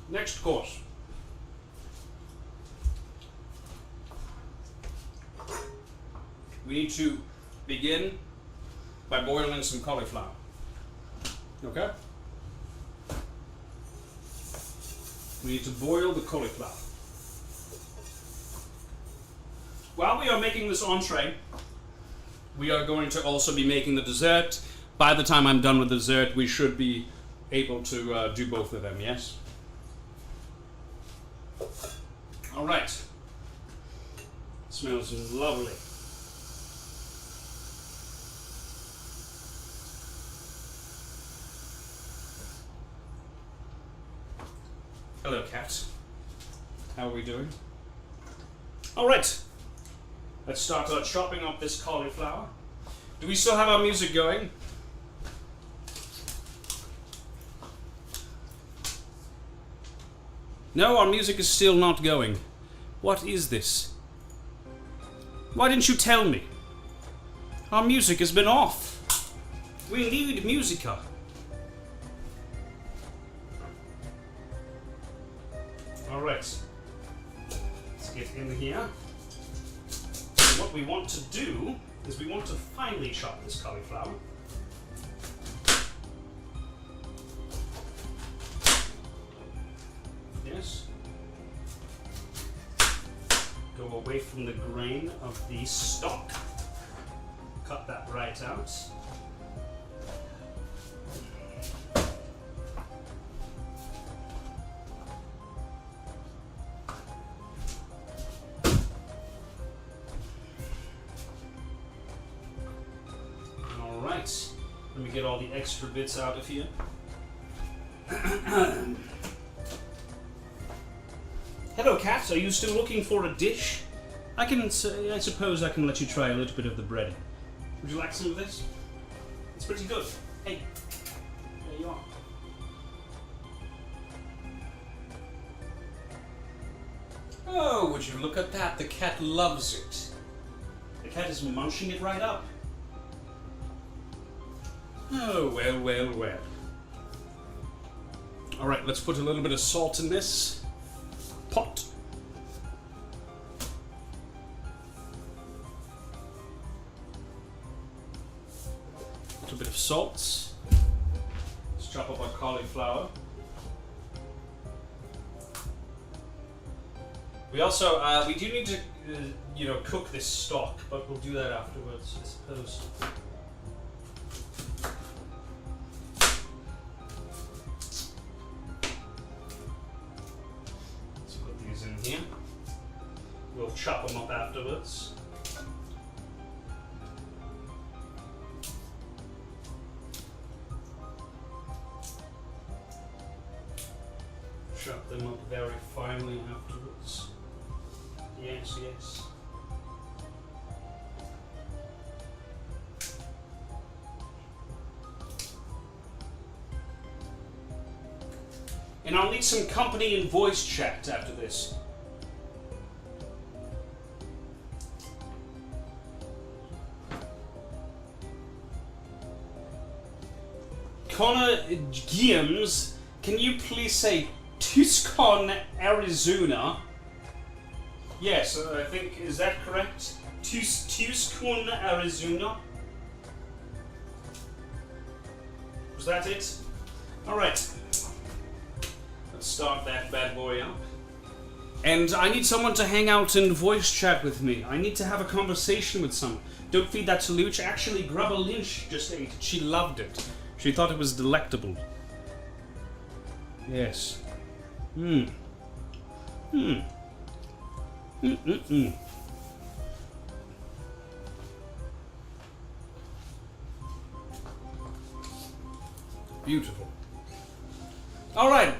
Next course. We need to begin by boiling some cauliflower. Okay? We need to boil the cauliflower. While we are making this entree, we are going to also be making the dessert. By the time I'm done with the dessert, we should be able to do both of them, yes? All right. Smells lovely. Hello, cat. How are we doing? All right. Let's start chopping up this cauliflower. Do we still have our music going? No, our music is still not going. What is this? Why didn't you tell me? Our music has been off. We need musica. Alright. Let's get in here. So what we want to do is we want to finely chop this cauliflower. Yes. Go away from the grain of the stalk. Cut that right out. Alright. Let me get all the extra bits out of here. Hello, cats. Are you still looking for a dish? I suppose I can let you try a little bit of the bread. Would you like some of this? It's pretty good. Hey, there you are. Oh, would you look at that? The cat loves it. The cat is munching it right up. Oh, well, well, well. All right, let's put a little bit of salt in this pot. A little bit of salt. chop up our cauliflower. We also, we do need to, you know, cook this stock, but we'll do that afterwards, I suppose. Let's put these in here. We'll chop them up afterwards. Chop them up very finely afterwards. Yes, yes. And I'll need some company in voice chat after this. Connor Giams, can you please say Tucson, Arizona? Yes, I think, is that correct? Tucson, Arizona? Was that it? Alright. Let's start that bad boy up. And I need someone to hang out and voice chat with me. I need to have a conversation with someone. Don't feed that to Luch. Actually, Grubba Lynch just ate it. She loved it. She thought it was delectable. Yes. Beautiful. All right.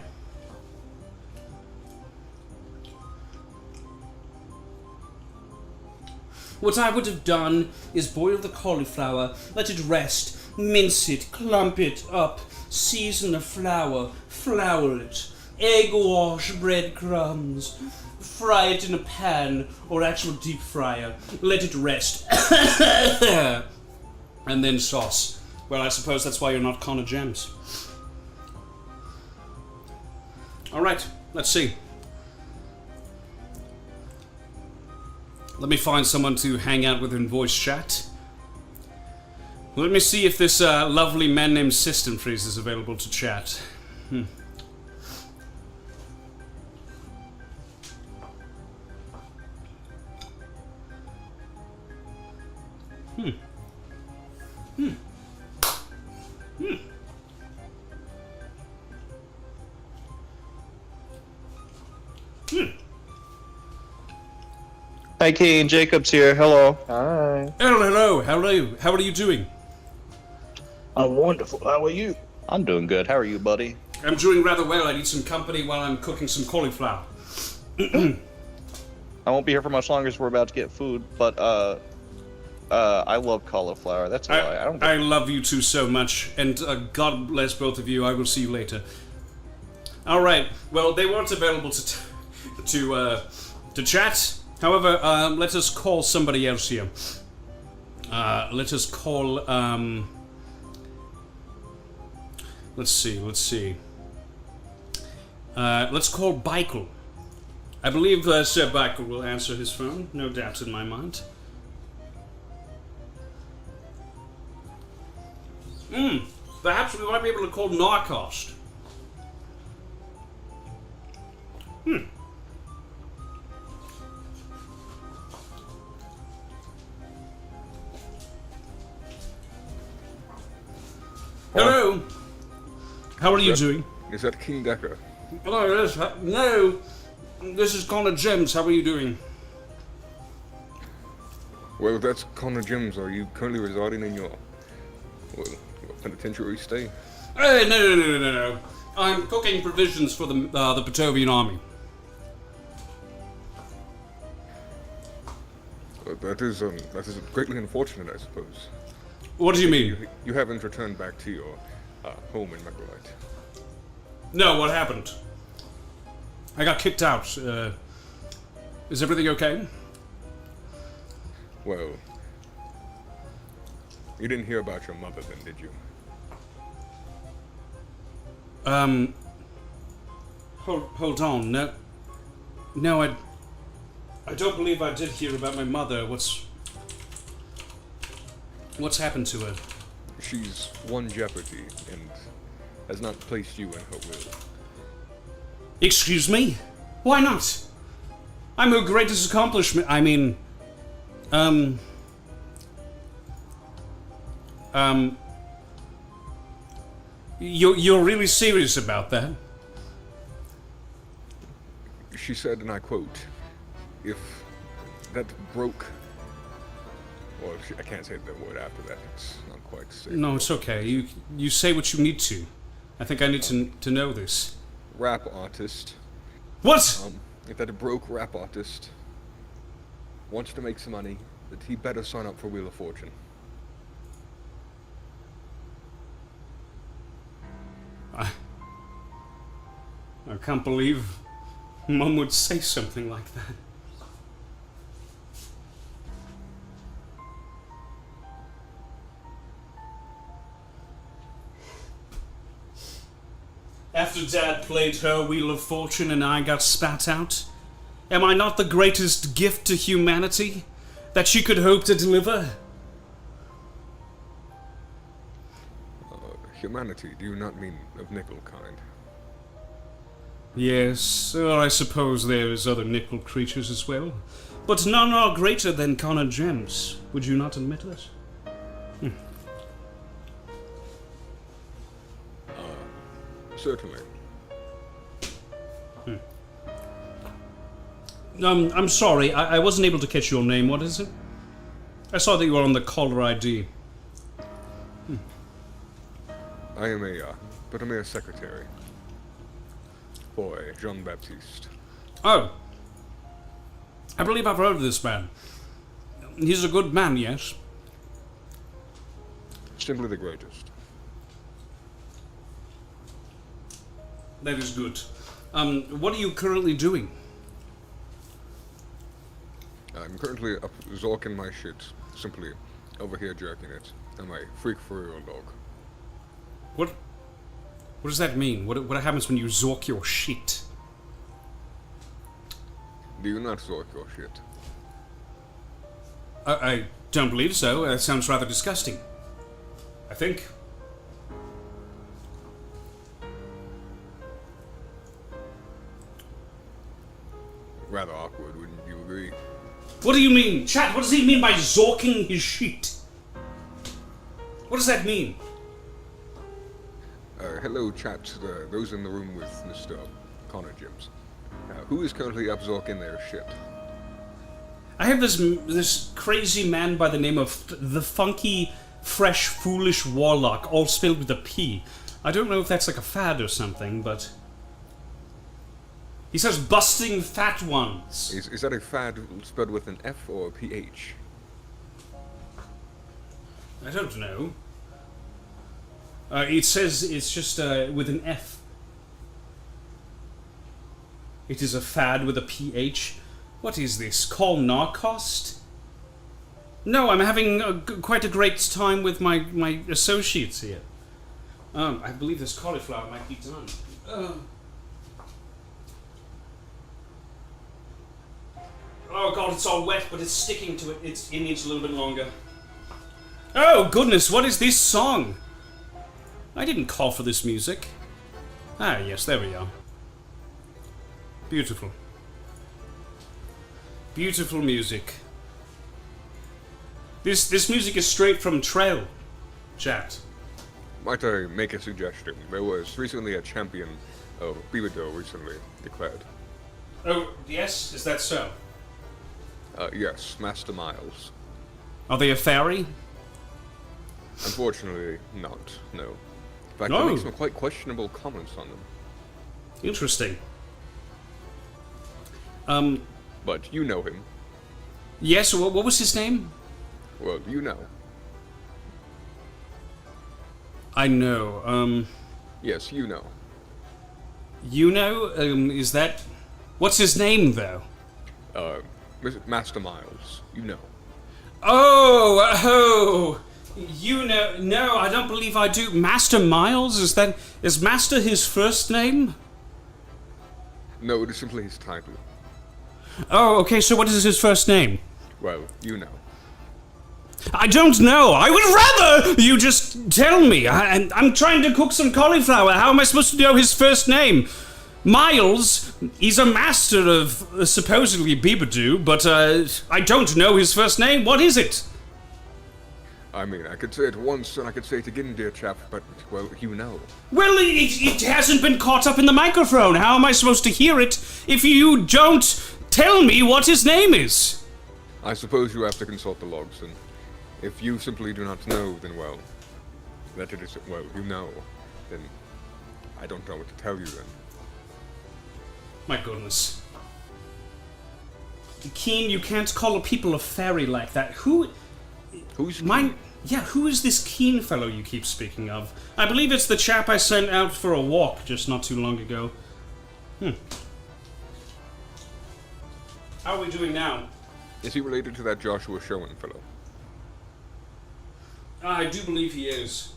What I would have done is boil the cauliflower, let it rest, mince it, clump it up, season the flour, flour it, egg wash breadcrumbs, fry it in a pan or actual deep fryer, let it rest, and then sauce. Well, I suppose that's why you're not Connor Gems. Alright, let's see. Let me find someone to hang out with in voice chat. Let me see if this lovely man named System Freeze is available to chat. Hi, Kane. Jacob's here. Hello. Hi. Hello, hello. How are you doing? I'm wonderful. How are you? I'm doing good. How are you, buddy? I'm doing rather well. I need some company while I'm cooking some cauliflower. I won't be here for much longer as we're about to get food, but I love cauliflower. That's why I don't. I love you two so much, and God bless both of you. I will see you later. All right. Well, they weren't available to chat. However, let us call somebody else here. Let us call. Let's see. Let's call Baikel. I believe Sir Baikel will answer his phone. No doubt in my mind. Perhaps we might be able to call Narcost. Hello. How are you doing? Is that King Decker? Hello, no. This is Connor Gems. How are you doing? Well, that's Connor Gems. Are you currently residing in your penitentiary stay? No. I'm cooking provisions for the Patovian army. That is greatly unfortunate, I suppose. What do you mean? You haven't returned back to your home in Megalite. No, what happened? I got kicked out. Is everything okay? Well, you didn't hear about your mother then, did you? Hold on. No, I don't believe I did hear about my mother. What's happened to her? She's won Jeopardy, and has not placed you in her will. Excuse me? Why not? I'm her greatest accomplishment. I mean, you're really serious about that? She said, and I quote, if that broke... Well, I can't say the word after that. It's not quite safe. No, it's okay. You say what you need to. I think I need to know this. Rap artist. What? If that broke rap artist wants to make some money, that he better sign up for Wheel of Fortune. I can't believe Mum would say something like that. After Dad played her Wheel of Fortune and I got spat out, am I not the greatest gift to humanity that she could hope to deliver? Humanity, do you not mean of nickel kind? Yes, or I suppose there is other nickel creatures as well. But none are greater than Connor Gems. Would you not admit that? Certainly. I'm sorry, I wasn't able to catch your name. What is it? I saw that you were on the caller ID. I am but I'm a secretary. Boy, Jean Baptiste. Oh. I believe I've heard of this man. He's a good man, yes? Simply the greatest. That is good. What are you currently doing? I'm currently up zorking my shit. Simply over here jerking it. I'm a freak for real dog. What does that mean? What happens when you zork your shit? Do you not zork your shit? I don't believe so. That sounds rather disgusting. I think. Rather awkward, wouldn't you agree? What do you mean? Chat, what does he mean by zorking his shit? What does that mean? Hello, chat, those in the room with Mr. Connor Gems. Who is currently up zorking their shit? I have this crazy man by the name of the Funky, Fresh, Foolish Warlock, all spelled with a P. I don't know if that's like a fad or something, but... He says busting fat ones. Is that a fad spelled with an F or a PH? I don't know. It says it's just with an F. It is a fad with a PH. What is this? Call Narcost? No, I'm having quite a great time with my associates here. I believe this cauliflower might be done. Oh god, it's all wet, but it's sticking to it. It needs a little bit longer. Oh goodness, what is this song? I didn't call for this music. Ah yes, there we are. Beautiful. Beautiful music. This music is straight from Trail, chat. Might I make a suggestion? There was recently a champion of Beaverdo recently declared. Oh, yes? Is that so? Yes, Master Miles. Are they a fairy? Unfortunately, not, no. In fact, No. I make some quite questionable comments on them. Interesting. But you know him. Yes, what was his name? Well, you know. I know, Yes, you know. you know, is that... What's his name, though? Master Miles. You know. Oh! You know... No, I don't believe I do. Master Miles? Is Master his first name? No, it is simply his title. Oh, okay, so what is his first name? Well, you know. I don't know. I would rather you just tell me. I'm trying to cook some cauliflower. How am I supposed to know his first name? Miles, he's a master of supposedly Beabadoo, but I don't know his first name. What is it? I mean, I could say it once and I could say it again, dear chap, but, well, you know. Well, it hasn't been caught up in the microphone. How am I supposed to hear it if you don't tell me what his name is? I suppose you have to consult the logs, and if you simply do not know, then, well, that it is, well, you know, then I don't know what to tell you then. My goodness. Keen, you can't call a people a fairy like that. Who's Keen? Yeah, who is this Keen fellow you keep speaking of? I believe it's the chap I sent out for a walk just not too long ago. How are we doing now? Is he related to that Joshua Sherwin fellow? I do believe he is.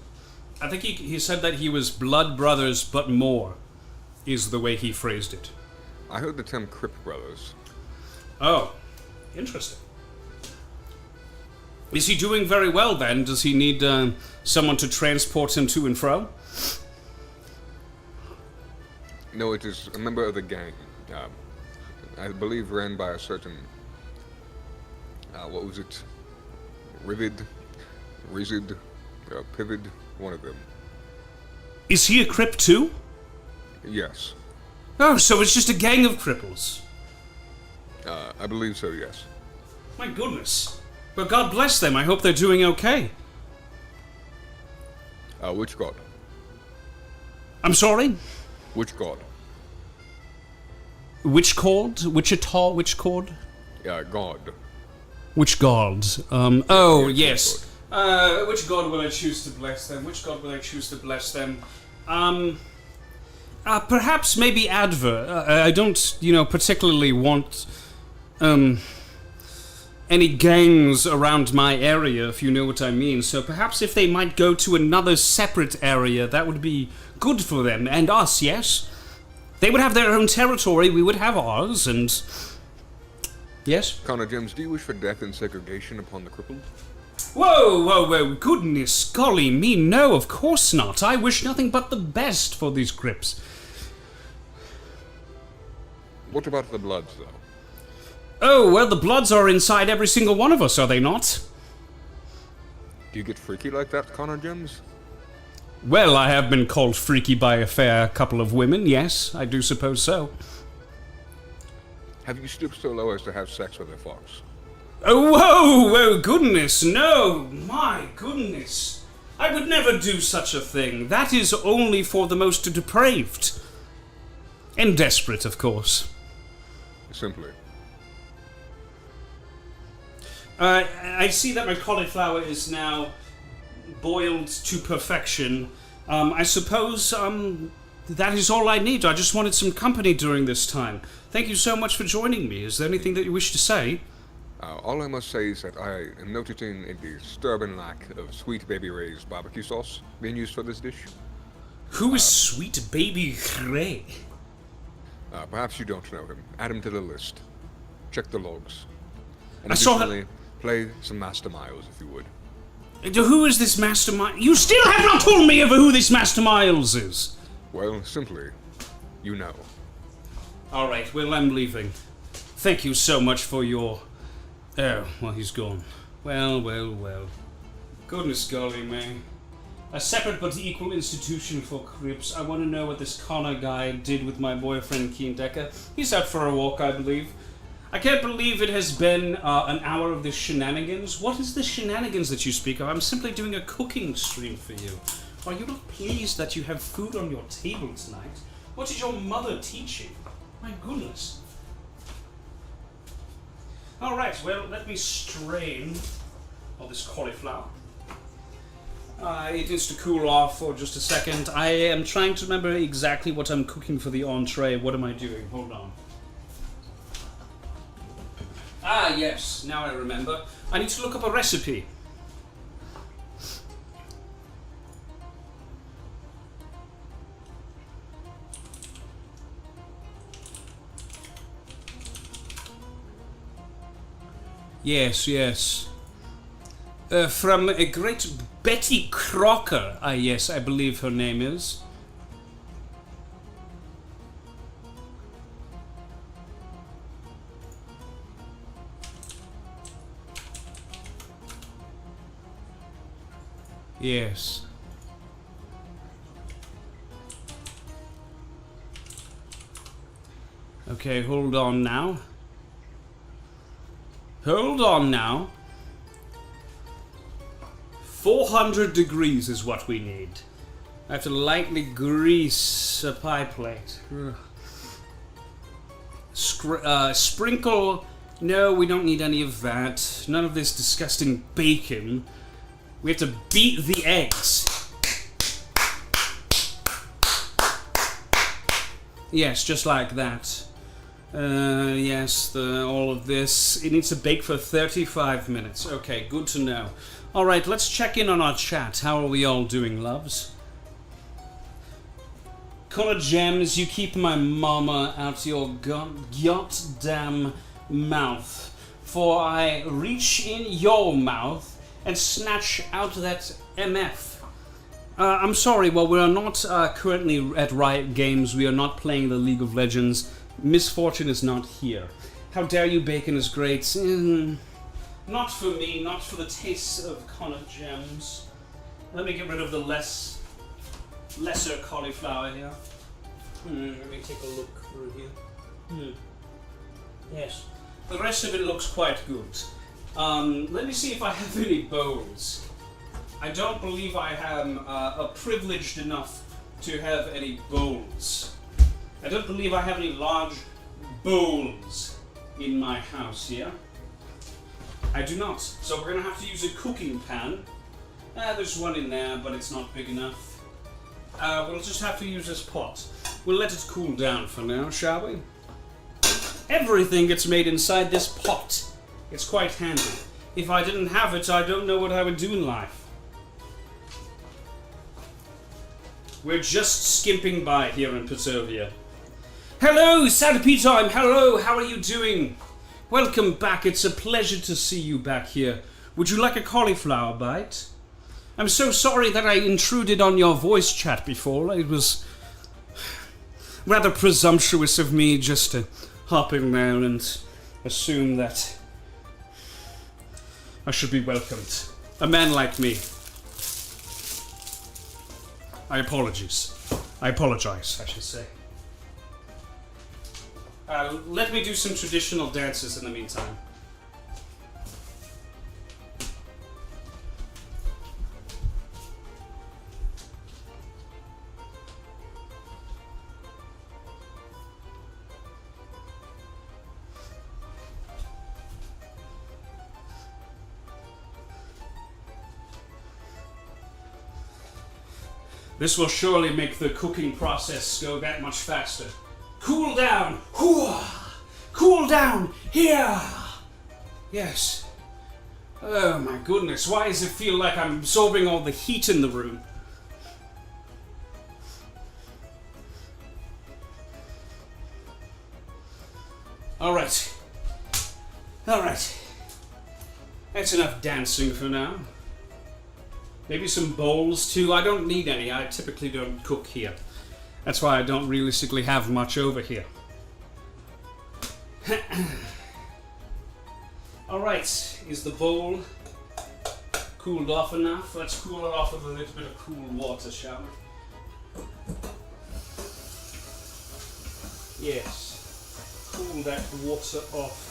I think he said that he was blood brothers but more, is the way he phrased it. I heard the term Crip Brothers. Oh, interesting. Is he doing very well then? Does he need someone to transport him to and fro? No, it is a member of the gang. I believe ran by a certain... what was it? Rizid, Pivid, one of them. Is he a Crip too? Yes. Oh, so it's just a gang of cripples. I believe so, yes. My goodness. Well, God bless them. I hope they're doing okay. Which god? I'm sorry? Which god? Which chord? Which atoll? Which chord? God. Which god? Oh, yes. Which god will I choose to bless them? Which god will I choose to bless them? Perhaps maybe Adver. I don't, particularly want, any gangs around my area, if you know what I mean. So perhaps if they might go to another separate area, that would be good for them. And us, yes? They would have their own territory, we would have ours, and... Yes? Connor Gems, do you wish for death and segregation upon the crippled? Whoa, goodness golly me, no, of course not. I wish nothing but the best for these Crips. What about the Bloods, though? Oh, well, the Bloods are inside every single one of us, are they not? Do you get freaky like that, Connor Gems? Well, I have been called freaky by a fair couple of women, yes, I do suppose so. Have you stooped so low as to have sex with a fox? Oh, whoa, goodness, no, my goodness. I would never do such a thing. That is only for the most depraved. And desperate, of course. Simply. I see that my cauliflower is now boiled to perfection. I suppose, that is all I need. I just wanted some company during this time. Thank you so much for joining me. Is there anything that you wish to say? All I must say is that I am noticing a disturbing lack of Sweet Baby Ray's barbecue sauce being used for this dish. Who is Sweet Baby Ray? Perhaps you don't know him. Add him to the list. Check the logs. And I saw additionally, play some Master Miles if you would. Who is this Master Miles? You still have not told me of who this Master Miles is. Well, simply, you know. Alright, well, I'm leaving. Thank you so much for your... Oh, well, he's gone. Well. Goodness golly, man. A separate but equal institution for Crips. I want to know what this Connor guy did with my boyfriend, Keen Decker. He's out for a walk, I believe. I can't believe it has been an hour of this shenanigans. What is the shenanigans that you speak of? I'm simply doing a cooking stream for you. Are you not pleased that you have food on your table tonight? What is your mother teaching? My goodness. Alright, well, let me strain all this cauliflower. It needs to cool off for just a second. I am trying to remember exactly what I'm cooking for the entree. What am I doing? Hold on. Ah, yes, now I remember. I need to look up a recipe. Yes. From a great Betty Crocker. Yes, I believe her name is. Yes. Okay, hold on now. Hold on now. 400 degrees is what we need. I have to lightly grease a pie plate. Sprinkle. No, we don't need any of that. None of this disgusting bacon. We have to beat the eggs. Yes, just like that. Yes, all of this. It needs to bake for 35 minutes. Okay, good to know. Alright, let's check in on our chat. How are we all doing, loves? Connor Gems, you keep my mama out your goddamn mouth. For I reach in your mouth and snatch out that MF. I'm sorry, well, we are not currently at Riot Games. We are not playing the League of Legends. Misfortune is not here. How dare you, bacon is great. Not for me, not for the taste of Connor Gems. Let me get rid of the lesser cauliflower here. Let me take a look through here. Yes. The rest of it looks quite good. Let me see if I have any bowls. I don't believe I am privileged enough to have any bowls. I don't believe I have any large bowls in my house here. I do not. So we're going to have to use a cooking pan. There's one in there, but it's not big enough. We'll just have to use this pot. We'll let it cool down for now, shall we? Everything gets made inside this pot. It's quite handy. If I didn't have it, I don't know what I would do in life. We're just skimping by here in Petovia. Hello, Santa Time. Hello, how are you doing? Welcome back. It's a pleasure to see you back here. Would you like a cauliflower bite? I'm so sorry that I intruded on your voice chat before. It was rather presumptuous of me just to hop in there and assume that I should be welcomed. A man like me. I apologize, I should say. Let me do some traditional dances in the meantime. This will surely make the cooking process go that much faster. Cool down! Hooah! Cool down! Here! Yes. Oh my goodness, why does it feel like I'm absorbing all the heat in the room? Alright. Alright. That's enough dancing for now. Maybe some bowls too. I don't need any. I typically don't cook here. That's why I don't realistically have much over here. Alright, is the bowl cooled off enough? Let's cool it off with a little bit of cool water, shall we? Yes. Cool that water off.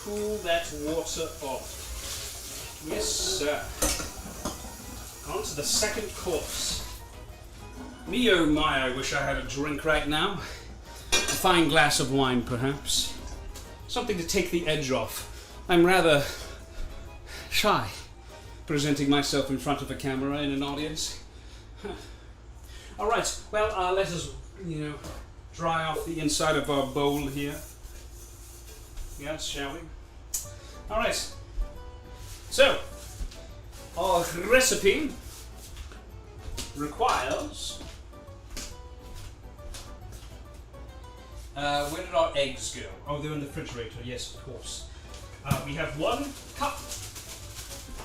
Cool that water off. Yes, sir. On to the second course. Me oh my, I wish I had a drink right now. A fine glass of wine, perhaps. Something to take the edge off. I'm rather shy, presenting myself in front of a camera in an audience. Alright, well, let us, dry off the inside of our bowl here. Yes, shall we? Alright. So, our recipe requires... where did our eggs go? Oh, they're in the refrigerator, yes, of course. We have 1 cup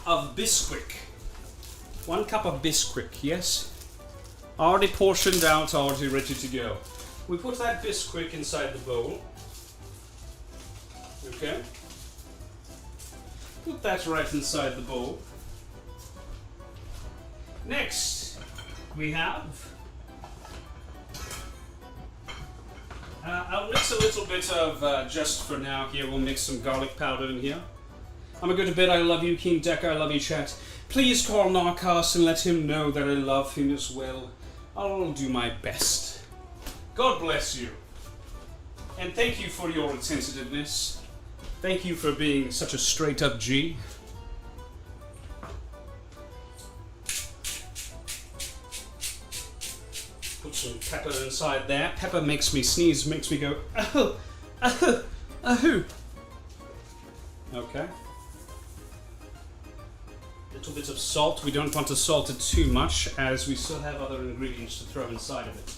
of Bisquick. 1 cup of Bisquick, yes? Already portioned out, already ready to go. We put that Bisquick inside the bowl. Okay. Put that right inside the bowl. Next, we have... I'll mix a little bit of, just for now here, we'll mix some garlic powder in here. I'm gonna go to bed, I love you, King Decker, I love you, chat. Please call Narcos and let him know that I love him as well. I'll do my best. God bless you. And thank you for your attentiveness. Thank you for being such a straight-up G. Put some pepper inside there. Pepper makes me sneeze, makes me go, oh, oh, oh. Okay. Little bit of salt. We don't want to salt it too much, as we still have other ingredients to throw inside of it.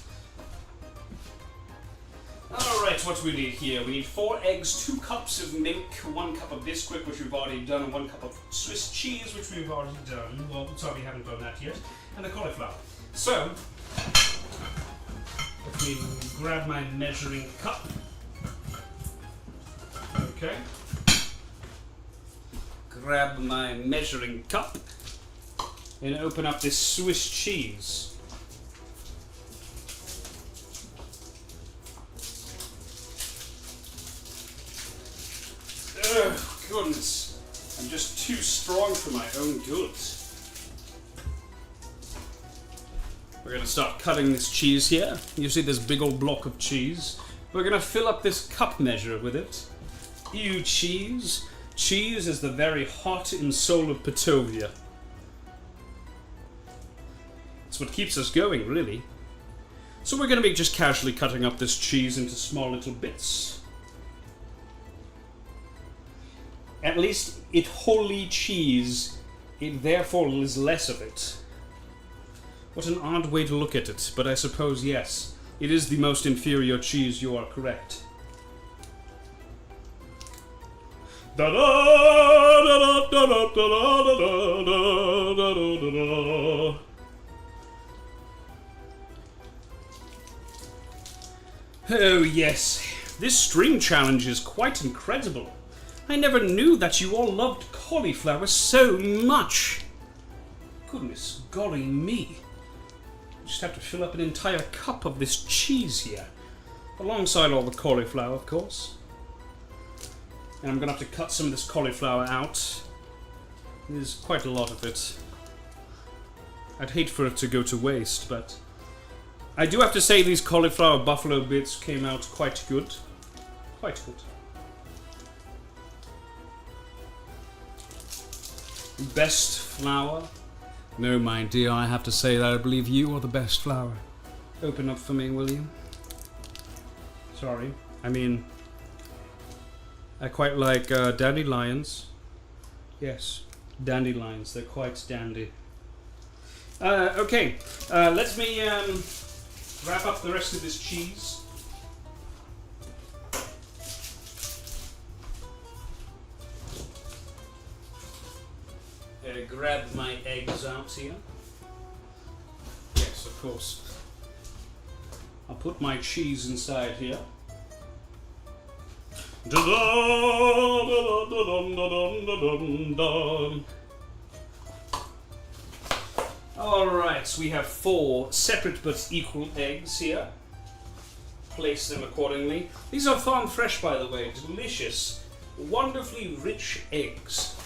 Alright, what do we need here? We need 4 eggs, 2 cups of milk, 1 cup of Bisquick, which we've already done, and 1 cup of Swiss cheese, which we've already done. Well, sorry, we haven't done that yet. And the cauliflower. So, let me grab my measuring cup. Okay. Grab my measuring cup and open up this Swiss cheese. Oh, goodness. I'm just too strong for my own good. We're going to start cutting this cheese here. You see this big old block of cheese? We're going to fill up this cup measure with it. Ew, cheese. Cheese is the very heart and soul of Petovia. It's what keeps us going, really. So we're going to be just casually cutting up this cheese into small little bits. At least it wholly cheese, it therefore is less of it. What an odd way to look at it, but I suppose yes, it is the most inferior cheese, you are correct. Oh yes, this string challenge is quite incredible. I never knew that you all loved cauliflower so much. Goodness golly me. Just have to fill up an entire cup of this cheese here. Alongside all the cauliflower, of course. And I'm going to have to cut some of this cauliflower out. There's quite a lot of it. I'd hate for it to go to waste, but... I do have to say these cauliflower buffalo bits came out quite good. Quite good. Best flour? No, my dear, I have to say that I believe you are the best flour. Open up for me, will you? Sorry. I mean... I quite like dandelions. Yes, dandelions. They're quite dandy. Okay, let me wrap up the rest of this cheese. Grab my eggs out here. Yes, of course. I'll put my cheese inside here. Alright, we have 4 separate but equal eggs here. Place them accordingly. These are farm fresh, by the way. Delicious, wonderfully rich eggs.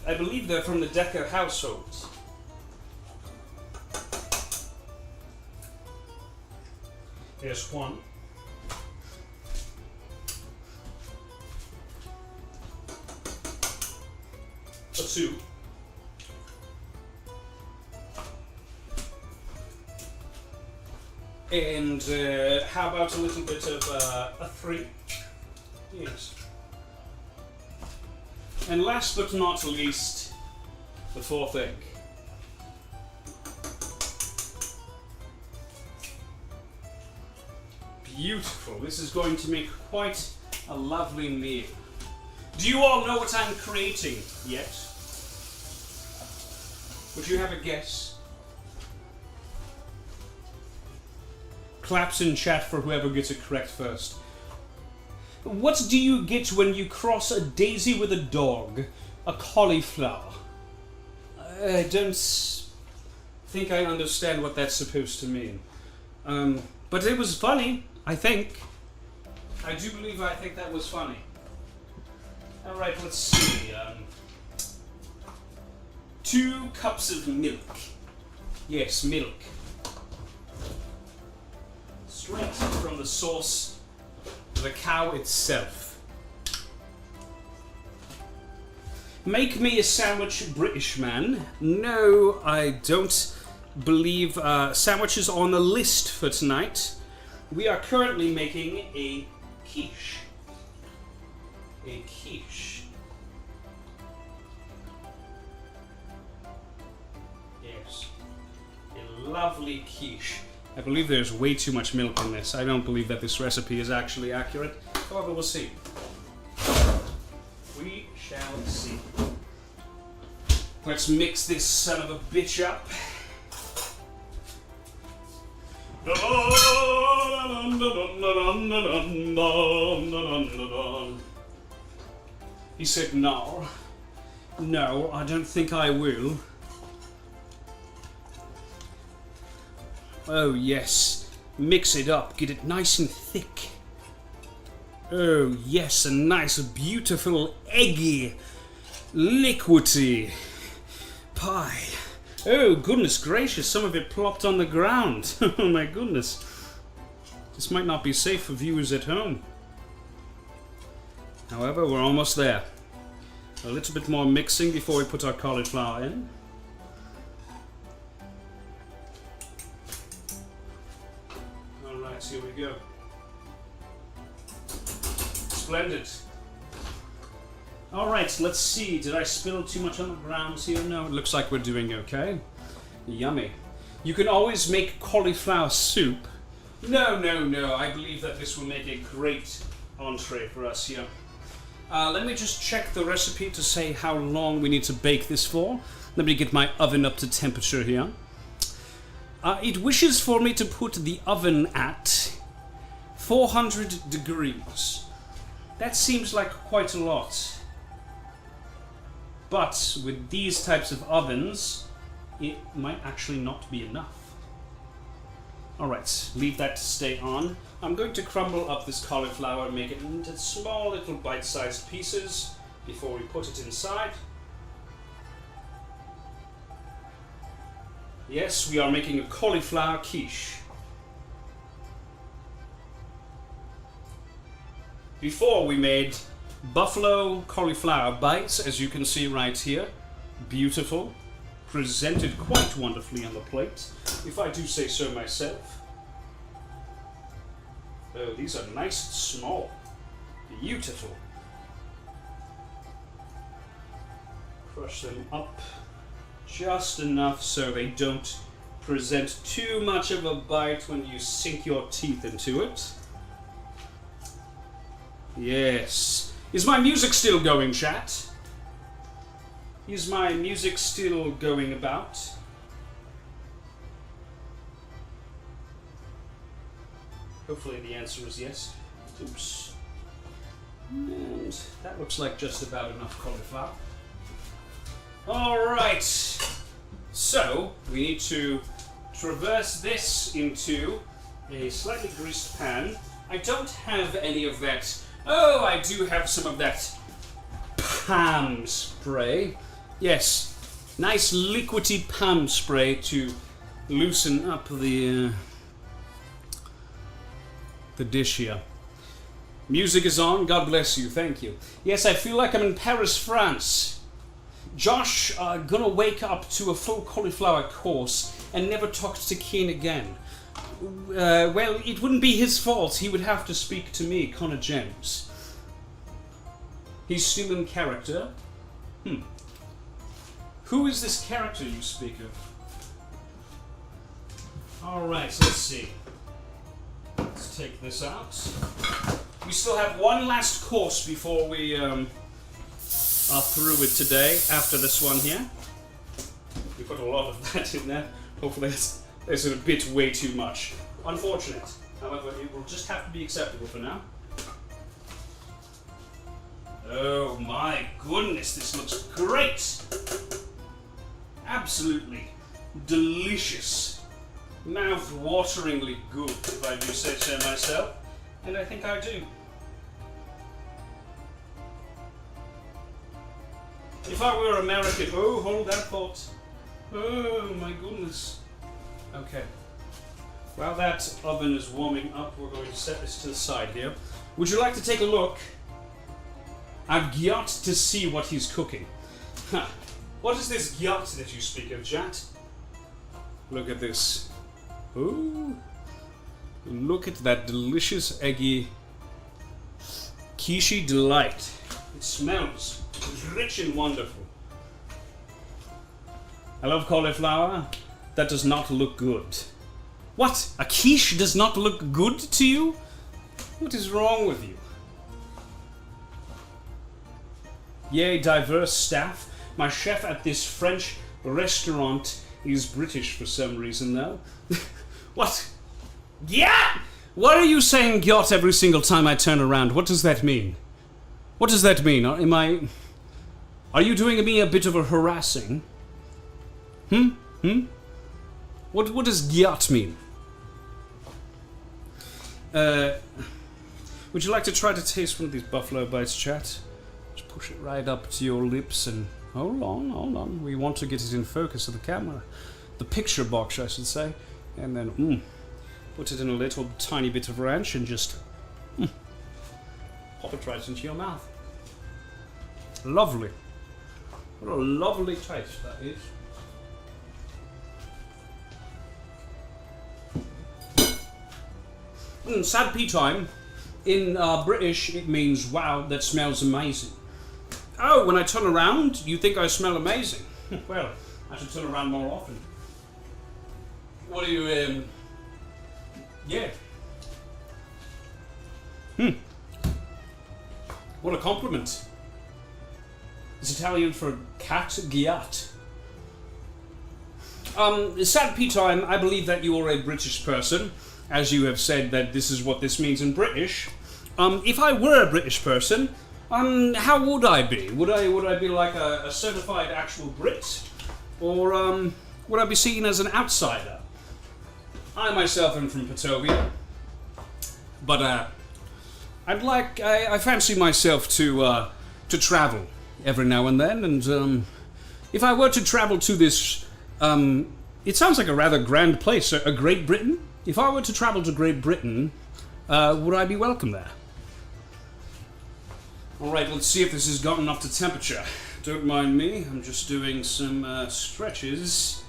I believe they're from the Decker household. Here's 1. A 2. And how about a little bit of a 3? Yes. And last but not least, the 4th egg. Beautiful. This is going to make quite a lovely meal. Do you all know what I'm creating yet? Would you have a guess? Claps in chat for whoever gets it correct first. What do you get when you cross a daisy with a dog? A cauliflower. I don't think I understand what that's supposed to mean. But it was funny, I think. I do believe I think that was funny. Alright, let's see. 2 cups of milk. Yes, milk. Straight from the source of the cow itself. Make me a sandwich, British man. No, I don't believe sandwiches are on the list for tonight. We are currently making a quiche. A quiche. Yes. A lovely quiche. I believe there's way too much milk in this. I don't believe that this recipe is actually accurate. However, we'll see. We shall see. Let's mix this son of a bitch up. He said, no. No, I don't think I will. Oh, yes. Mix it up. Get it nice and thick. Oh, yes. A nice, beautiful, eggy, liquidy pie. Oh, goodness gracious. Some of it plopped on the ground. Oh, my goodness. This might not be safe for viewers at home. However, we're almost there. A little bit more mixing before we put our cauliflower in. Alright, here we go. Splendid. Alright, let's see. Did I spill too much on the ground here? No, it looks like we're doing okay. Yummy. You can always make cauliflower soup. No, no, no. I believe that this will make a great entree for us here. Let me just check the recipe to say how long we need to bake this for. Let me get my oven up to temperature here. It wishes for me to put the oven at 400 degrees. That seems like quite a lot. But with these types of ovens, it might actually not be enough. Alright, leave that to stay on. I'm going to crumble up this cauliflower and make it into small little bite-sized pieces before we put it inside. Yes, we are making a cauliflower quiche. Before we made buffalo cauliflower bites, as you can see right here. Beautiful. Presented quite wonderfully on the plate, if I do say so myself. Oh, these are nice and small. Beautiful. Crush them up just enough so they don't present too much of a bite when you sink your teeth into it. Yes. Is my music still going, chat? Is my music still going about? Hopefully the answer is yes. Oops. And that looks like just about enough cauliflower. Alright. So, we need to traverse this into a slightly greased pan. I don't have any of that. Oh, I do have some of that palm spray. Yes, nice liquidy palm spray to loosen up the dish here. Music is on. God bless you. Thank you. Yes, I feel like I'm in Paris, France. Josh gonna wake up to a full cauliflower course and never talk to Keen again. Well, it wouldn't be his fault. He would have to speak to me, Connor James. He's still in character. Who is this character you speak of? Alright, let's see. Let's take this out. We still have one last course before we are through with today after this one here. We put a lot of that in there. Hopefully it's a bit way too much. Unfortunate. However, it will just have to be acceptable for now. Oh my goodness, this looks great! Absolutely delicious. Mouth-wateringly good, if I do say so myself. And I think I do. If I were American... Oh, hold that thought. Oh my goodness. Okay. While that oven is warming up, we're going to set this to the side here. Would you like to take a look? I've got to see what he's cooking. Huh. What is this gyat that you speak of, Jat? Look at this. Ooh. Look at that delicious eggy quiche delight. It smells rich and wonderful. I love cauliflower. That does not look good. What? A quiche does not look good to you? What is wrong with you? Yay, diverse staff. My chef at this French restaurant is British for some reason, though. What? Yeah! Why are you saying yacht every single time I turn around? What does that mean? What does that mean? Are you doing me a bit of a harassing? What does yacht mean? Would you like to try to taste one of these buffalo bites, chat? Just push it right up to your lips and hold on. We want to get it in focus of the camera. The picture box, I should say. And then, put it in a little tiny bit of ranch and just pop it right into your mouth. Lovely. What a lovely taste that is. Sad pea time. In British, it means, wow, that smells amazing. Oh, when I turn around, you think I smell amazing? Well, I should turn around more often. What do you, yeah. What a compliment. It's Italian for cat, gyat. Sad pea time, I believe that you are a British person, as you have said that this is what this means in British. If I were a British person, how would I be? Would I be like a certified actual Brit? Or would I be seen as an outsider? I myself am from Patovia, but I fancy myself to travel every now and then, and if I were to travel to this, it sounds like a rather grand place, a Great Britain. If I were to travel to Great Britain, would I be welcome there? Alright, let's see if this has gotten up to temperature. Don't mind me, I'm just doing some stretches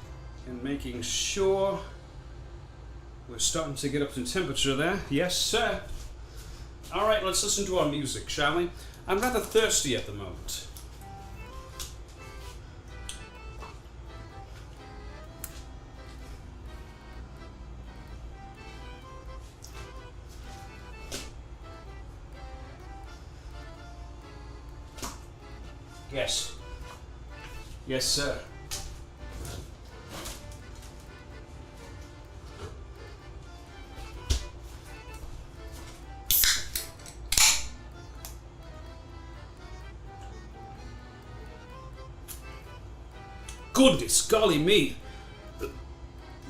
and making sure we're starting to get up to temperature there. Yes, sir. Alright, let's listen to our music, shall we? I'm rather thirsty at the moment. Yes. Yes, sir. Goodness golly me!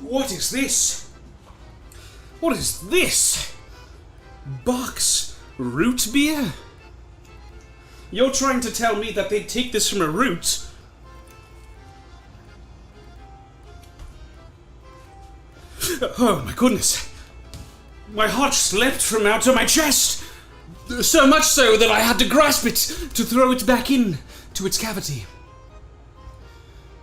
What is this? What is this? Box root beer? You're trying to tell me that they'd take this from a root? Oh my goodness. My heart slipped from out of my chest. So much so that I had to grasp it to throw it back in to its cavity.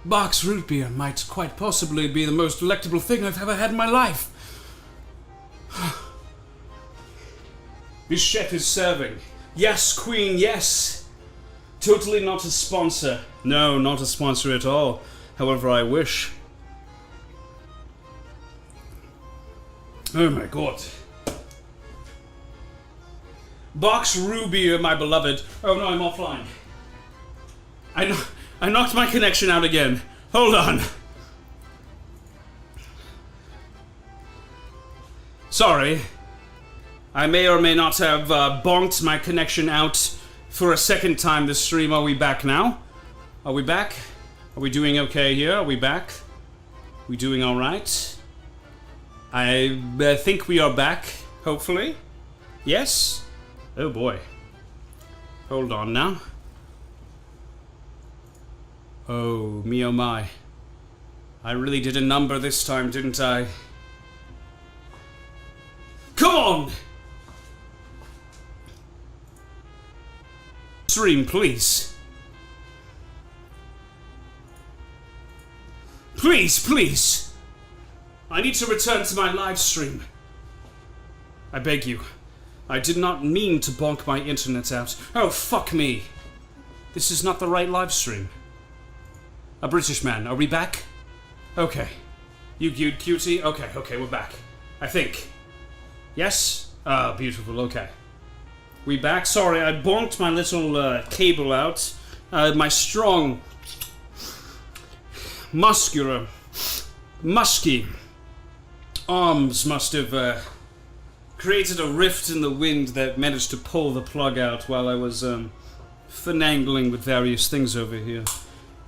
Bach's root beer might quite possibly be the most delectable thing I've ever had in my life. This chef is serving. Yes, Queen, yes. Totally not a sponsor. No, not a sponsor at all. However, I wish. Oh my god. Bach's root beer, my beloved. Oh no, I'm offline. I knocked my connection out again. Hold on. Sorry. I may or may not have bonked my connection out for a second time this stream. Are we back now? Are we back? Are we doing okay here? Are we back? We doing alright? I think we are back, hopefully. Yes? Oh boy. Hold on now. Oh, me oh my. I really did a number this time, didn't I? Come on! Stream, please. Please, please. I need to return to my live stream. I beg you. I did not mean to bonk my internet out. Oh, fuck me. This is not the right live stream. A British man, are we back? Okay. You cute cutie? Okay, we're back. I think. Yes? Ah, beautiful, okay. We back? Sorry, I bonked my little cable out. My strong, musky arms must have created a rift in the wind that managed to pull the plug out while I was finagling with various things over here.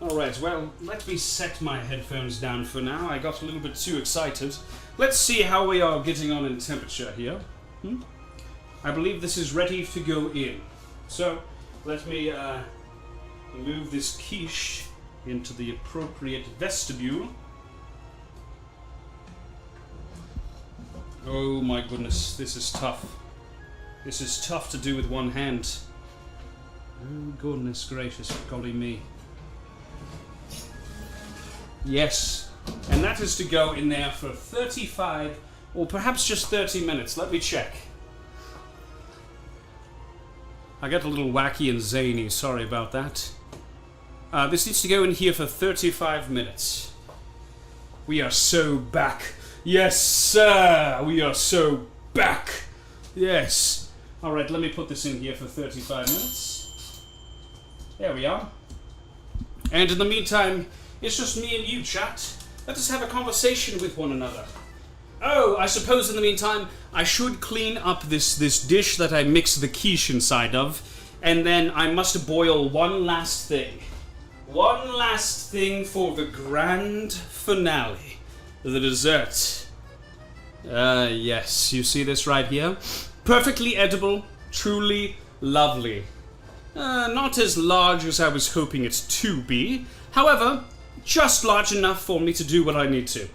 Alright, well, let me set my headphones down for now. I got a little bit too excited. Let's see how we are getting on in temperature here. I believe this is ready to go in. So, let me move this quiche into the appropriate vestibule. Oh my goodness, this is tough. This is tough to do with one hand. Oh goodness gracious, golly me. Yes, and that is to go in there for 35 or perhaps just 30 minutes. Let me check. I got a little wacky and zany, sorry about that. This needs to go in here for 35 minutes. We are so back. Yes, sir! We are so back! Yes. Alright, let me put this in here for 35 minutes. There we are. And in the meantime, it's just me and you, chat. Let us have a conversation with one another. Oh, I suppose in the meantime, I should clean up this dish that I mixed the quiche inside of, and then I must boil one last thing. One last thing for the grand finale. The dessert. Yes, you see this right here? Perfectly edible, truly lovely. Not as large as I was hoping it to be. However, just large enough for me to do what I need to.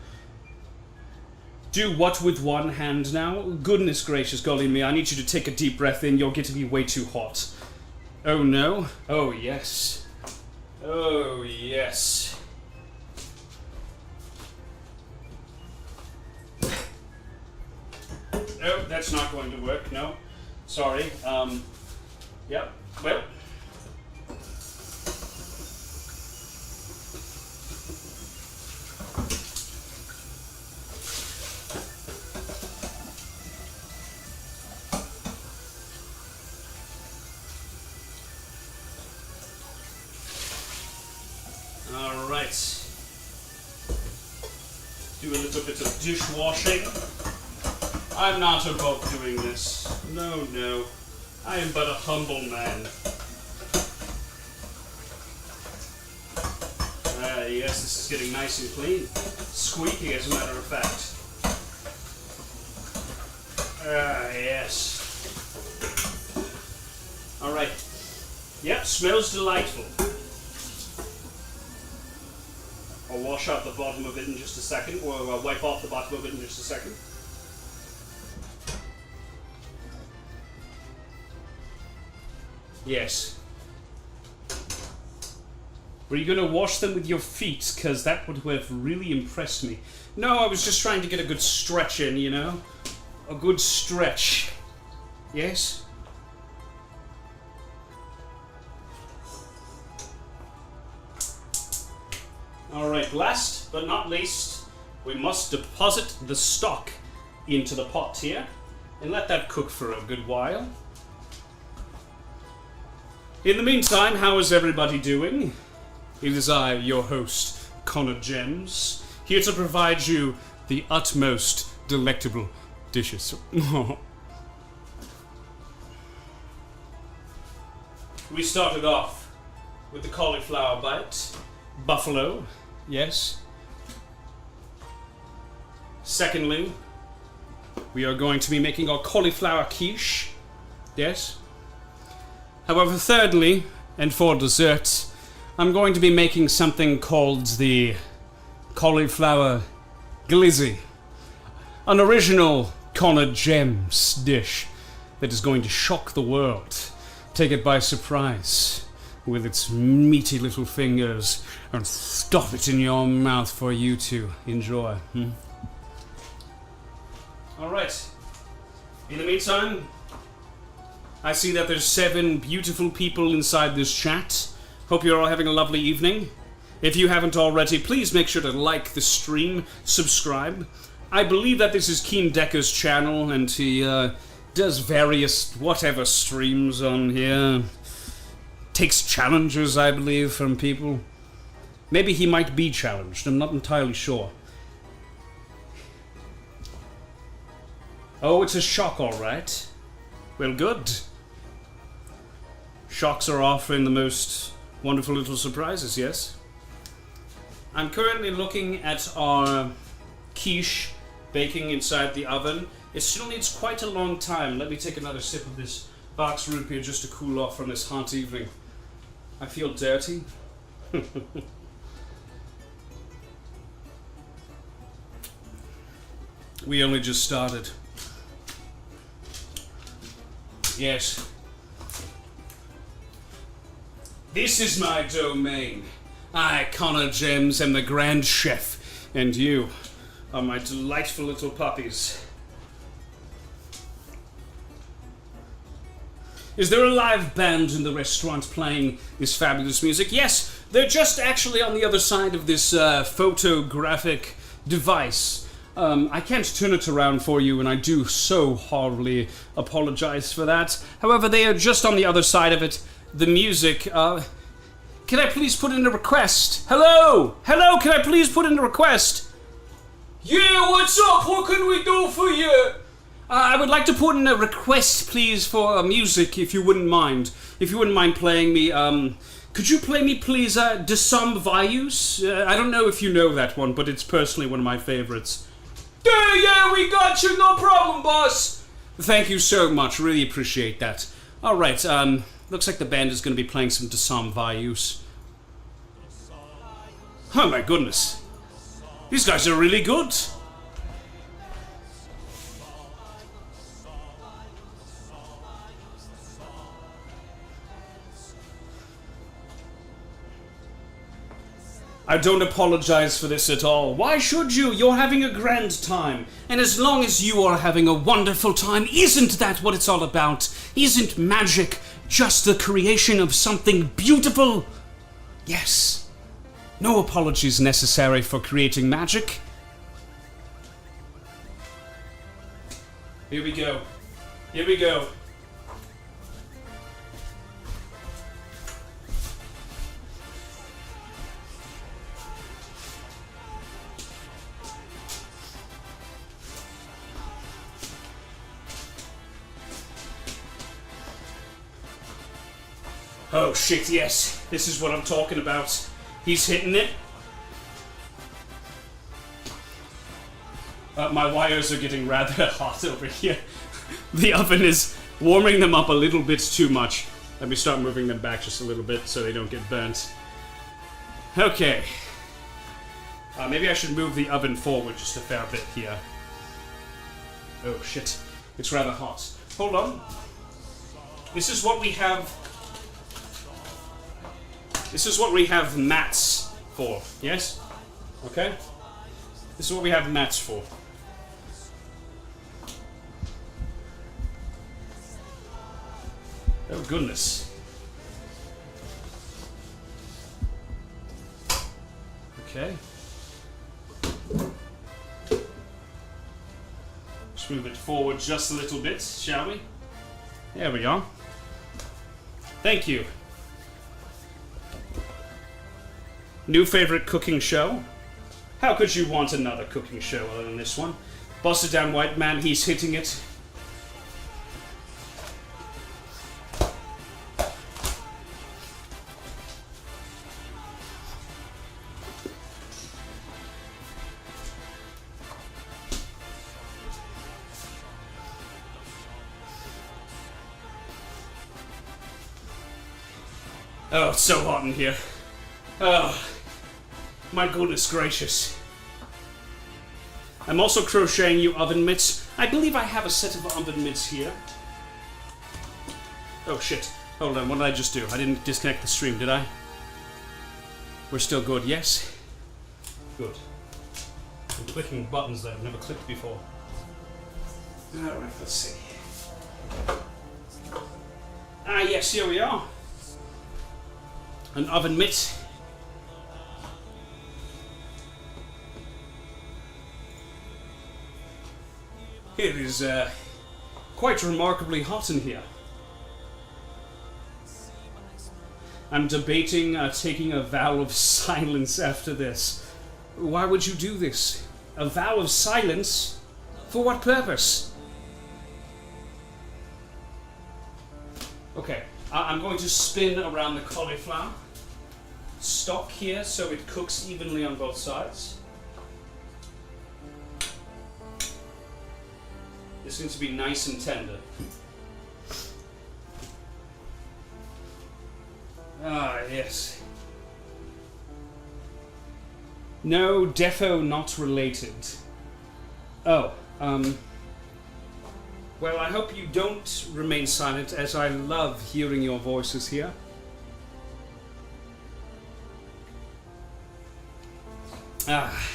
Do what with one hand now? Goodness gracious, golly me, I need you to take a deep breath in. You're getting to be way too hot. Oh no? Oh yes. Oh yes. Oh, that's not going to work, no. Sorry. Yep, well. Alright. Do a little bit of dishwashing. I'm not above doing this. No, no. I am but a humble man. Yes, this is getting nice and clean. Squeaky, as a matter of fact. Yes. Alright. Yep, smells delightful. I'll wash out the bottom of it in just a second, or I'll wipe off the bottom of it in just a second. Yes. Were you going to wash them with your feet? Because that would have really impressed me. No, I was just trying to get a good stretch in, you know? A good stretch. Yes? Alright, last but not least, we must deposit the stock into the pot here and let that cook for a good while. In the meantime, how is everybody doing? It is I, your host, Connor Gems, here to provide you the utmost delectable dishes. We started off with the cauliflower bite. Buffalo, yes. Secondly, we are going to be making our cauliflower quiche. Yes. However, thirdly, and for dessert, I'm going to be making something called the cauliflower glizzy. An original Connor Gems dish that is going to shock the world, take it by surprise with its meaty little fingers and stuff it in your mouth for you to enjoy. Alright. In the meantime, I see that there's 7 beautiful people inside this chat. Hope you're all having a lovely evening. If you haven't already, please make sure to like the stream, subscribe. I believe that this is Keen Decker's channel, and he does various whatever streams on here. Takes challenges, I believe, from people. Maybe he might be challenged, I'm not entirely sure. Oh, it's a shock, alright. Well, good. Shocks are often the most wonderful little surprises, yes? I'm currently looking at our quiche baking inside the oven. It still needs quite a long time. Let me take another sip of this box root beer just to cool off from this hot evening. I feel dirty. We only just started. Yes. This is my domain. I, Connor Gems, am the Grand Chef, and you are my delightful little puppies. Is there a live band in the restaurant playing this fabulous music? Yes, they're just actually on the other side of this photographic device. I can't turn it around for you, and I do so horribly apologize for that. However, they are just on the other side of it. The music, can I please put in a request? Hello! Hello, can I please put in a request? Yeah, what's up? What can we do for you? I would like to put in a request, please, for music, if you wouldn't mind. If you wouldn't mind playing me, could you play me, please, De Some Vayus? I don't know if you know that one, but it's personally one of my favorites. Yeah, we got you, no problem, boss! Thank you so much, really appreciate that. Alright, looks like the band is going to be playing some De Some Vayus. Oh my goodness. These guys are really good. I don't apologize for this at all. Why should you? You're having a grand time. And as long as you are having a wonderful time, isn't that what it's all about? Isn't magic just the creation of something beautiful? Yes. No apologies necessary for creating magic. Here we go. Here we go. Oh shit, yes. This is what I'm talking about. He's hitting it. My wires are getting rather hot over here. The oven is warming them up a little bit too much. Let me start moving them back just a little bit so they don't get burnt. Okay. Maybe I should move the oven forward just a fair bit here. Oh shit. It's rather hot. Hold on. This is what we have... This is what we have mats for, yes? Okay? This is what we have mats for. Oh, goodness. Okay. Let's move it forward just a little bit, shall we? There we are. Thank you. New favorite cooking show? How could you want another cooking show other than this one? Busted Down White Man, he's hitting it. Oh, it's so hot in here. Oh, my goodness gracious. I'm also crocheting you oven mitts. I believe I have a set of oven mitts here. Oh shit. Hold on, what did I just do? I didn't disconnect the stream, did I? We're still good, yes? Good. I'm clicking buttons that I've never clicked before. Alright, let's see. Ah yes, here we are. An oven mitt. It is quite remarkably hot in here. I'm debating taking a vow of silence after this. Why would you do this? A vow of silence? For what purpose? Okay, I'm going to spin around the cauliflower. Stop here so it cooks evenly on both sides. This needs to be nice and tender. Ah, yes. No, defo not related. Oh, well, I hope you don't remain silent, as I love hearing your voices here. Ah.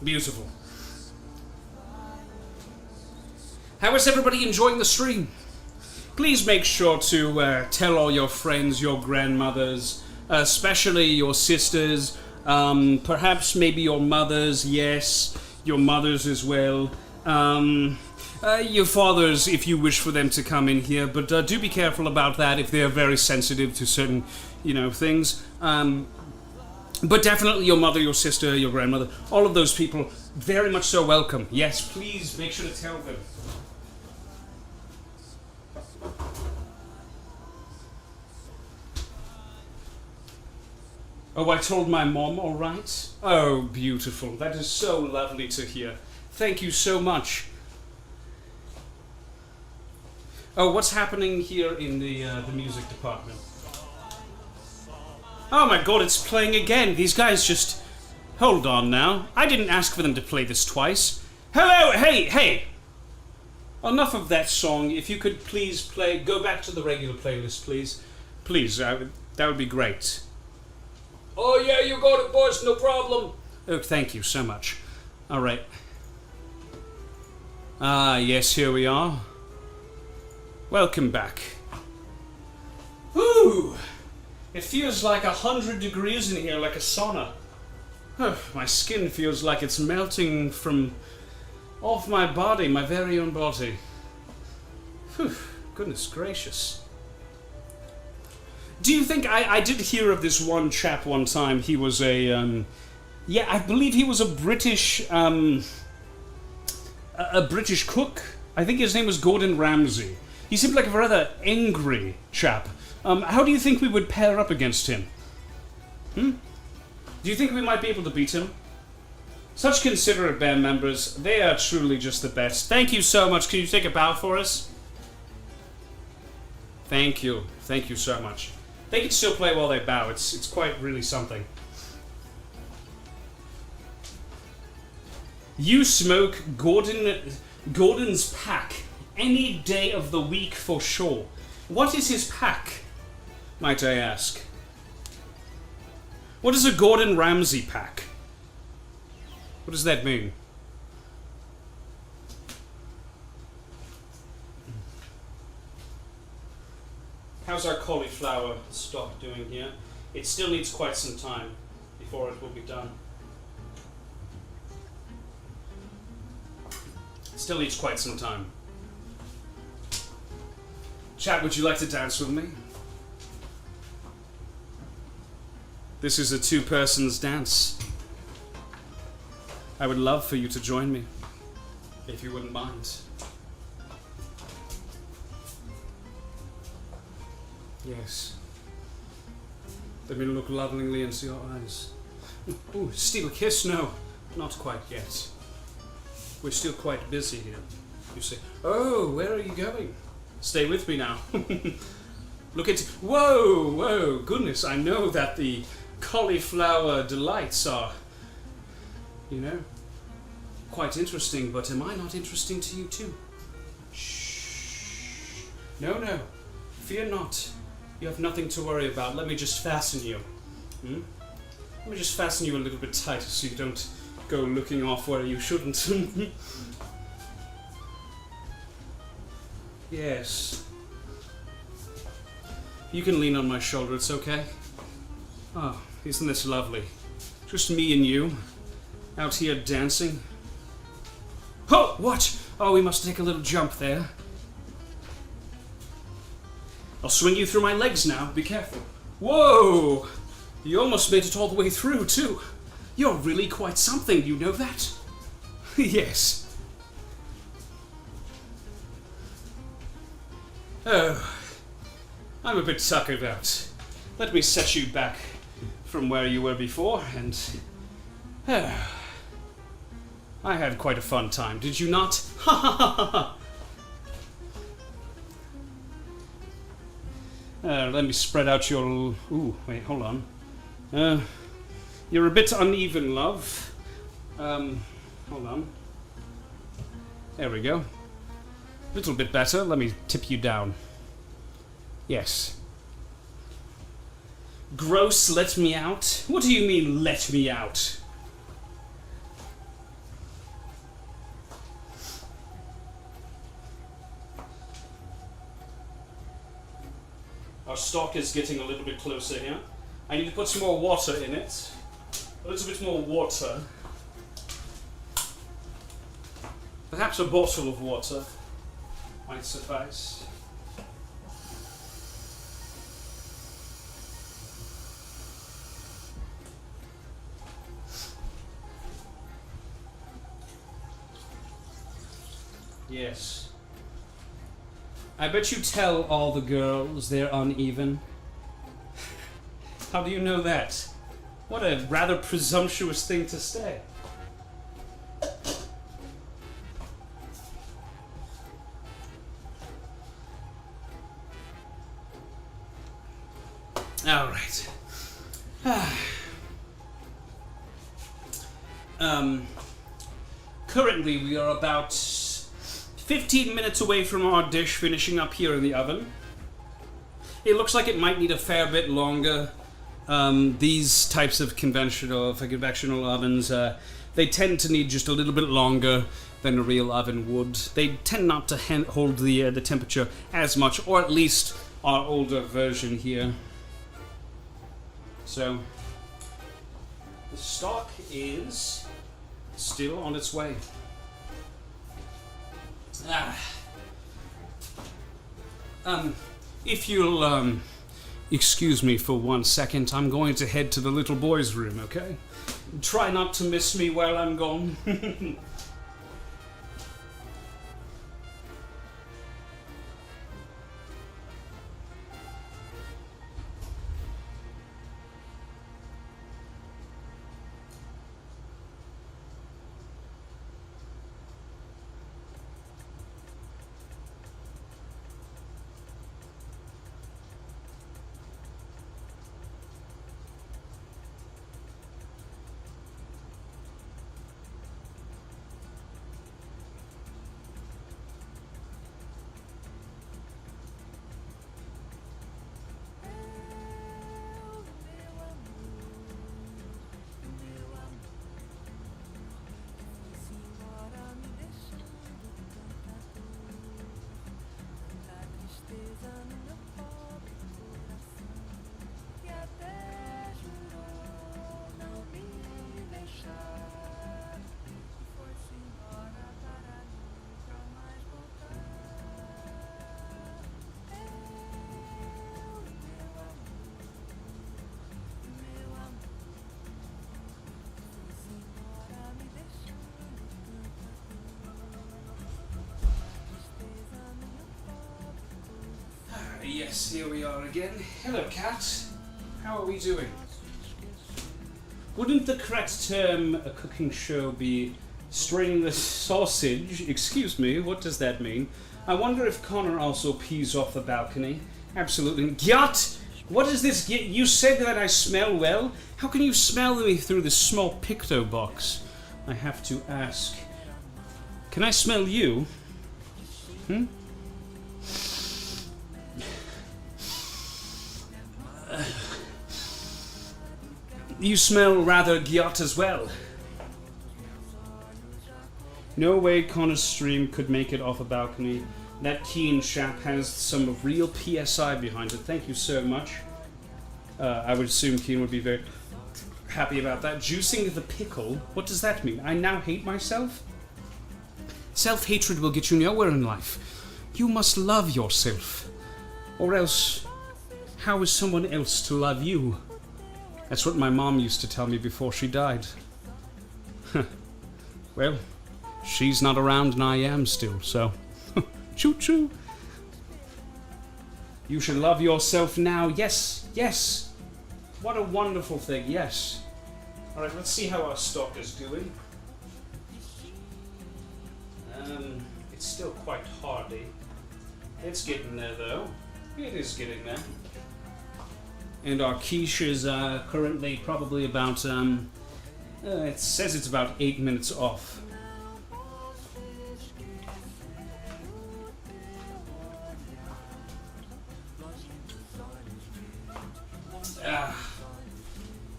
Beautiful. How is everybody enjoying the stream? Please make sure to tell all your friends, your grandmothers, especially your sisters, perhaps maybe your mothers, yes, your mothers as well, your fathers if you wish for them to come in here, but do be careful about that if they're very sensitive to certain, things. But definitely your mother, your sister, your grandmother, all of those people, very much so welcome. Yes, please make sure to tell them. Oh, I told my mom, all right? Oh, beautiful. That is so lovely to hear. Thank you so much. Oh, what's happening here in the music department? Oh my god, it's playing again. These guys just... Hold on now. I didn't ask for them to play this twice. Hello, hey! Enough of that song. If you could please go back to the regular playlist, please. Please, that would be great. Oh yeah, you got it, boys, no problem. Oh, thank you so much. Alright. Ah, yes, here we are. Welcome back. Whew! It feels like 100 degrees in here, like a sauna. Oh, my skin feels like it's melting from off my body, my very own body. Whew, goodness gracious. Do you think, I did hear of this one chap one time, he was a, yeah, I believe he was a British cook. I think his name was Gordon Ramsay. He seemed like a rather angry chap. How do you think we would pair up against him? Do you think we might be able to beat him? Such considerate band members, they are truly just the best. Thank you so much. Can you take a bow for us? Thank you. Thank you so much. They can still play while they bow. It's quite really something. You smoke Gordon's pack any day of the week for sure. What is his pack, might I ask? What is a Gordon Ramsay pack? What does that mean? How's our cauliflower stock doing here? It still needs quite some time before it will be done. It still needs quite some time. Chat, would you like to dance with me? This is a two-person's dance. I would love for you to join me, if you wouldn't mind. Yes. Let me look lovingly into your eyes. Ooh, steal a kiss? No, not quite yet. We're still quite busy here. You say, oh, where are you going? Stay with me now. Look at... Whoa, whoa, goodness, I know that the cauliflower delights are, you know, quite interesting, but am I not interesting to you too? Shh. No, no, fear not. You have nothing to worry about. Let me just fasten you. Let me just fasten you a little bit tighter so you don't go looking off where you shouldn't. Yes. You can lean on my shoulder, it's okay. Oh, isn't this lovely? Just me and you, out here dancing. Oh, what? Oh, we must take a little jump there. I'll swing you through my legs now, be careful. Whoa! You almost made it all the way through, too. You're really quite something, you know that? Yes. Oh, I'm a bit tuckered out. Let me set you back from where you were before, and... I had quite a fun time, did you not? Ha ha ha ha! Let me spread out your... Ooh, wait, hold on. You're a bit uneven, love. Hold on. There we go. A little bit better. Let me tip you down. Yes. Gross, let me out? What do you mean, let me out? Our stock is getting a little bit closer here. I need to put some more water in it. A little bit more water. Perhaps a bottle of water might suffice. Yes. I bet you tell all the girls they're uneven. How do you know that? What a rather presumptuous thing to say. All right. Currently we are about 15 minutes away from our dish finishing up here in the oven. It looks like it might need a fair bit longer. These types of conventional ovens, they tend to need just a little bit longer than a real oven would. They tend not to hold the temperature as much, or at least our older version here. So, the stock is still on its way. If you'll, excuse me for 1 second, I'm going to head to the little boy's room, okay? Try not to miss me while I'm gone. Yes, here we are again. Hello, cat. How are we doing? Wouldn't the correct term a cooking show be straining the sausage? Excuse me, what does that mean? I wonder if Connor also pees off the balcony. Absolutely. Gyat! What is this? You said that I smell well? How can you smell me through this small picto box? I have to ask. Can I smell you? Hmm? You smell rather gyat as well. No way Connor's stream could make it off a balcony. That Keen chap has some real PSI behind it. Thank you so much. I would assume Keen would be very happy about that. Juicing the pickle? What does that mean? I now hate myself? Self-hatred will get you nowhere in life. You must love yourself. Or else, how is someone else to love you? That's what my mom used to tell me before she died. Well, she's not around and I am still, so... Choo-choo! You should love yourself now. Yes, yes! What a wonderful thing, yes. Alright, let's see how our stock is doing. It's still quite hardy. It's getting there, though. It is getting there. And our quiche is currently probably about, it says it's about 8 minutes off.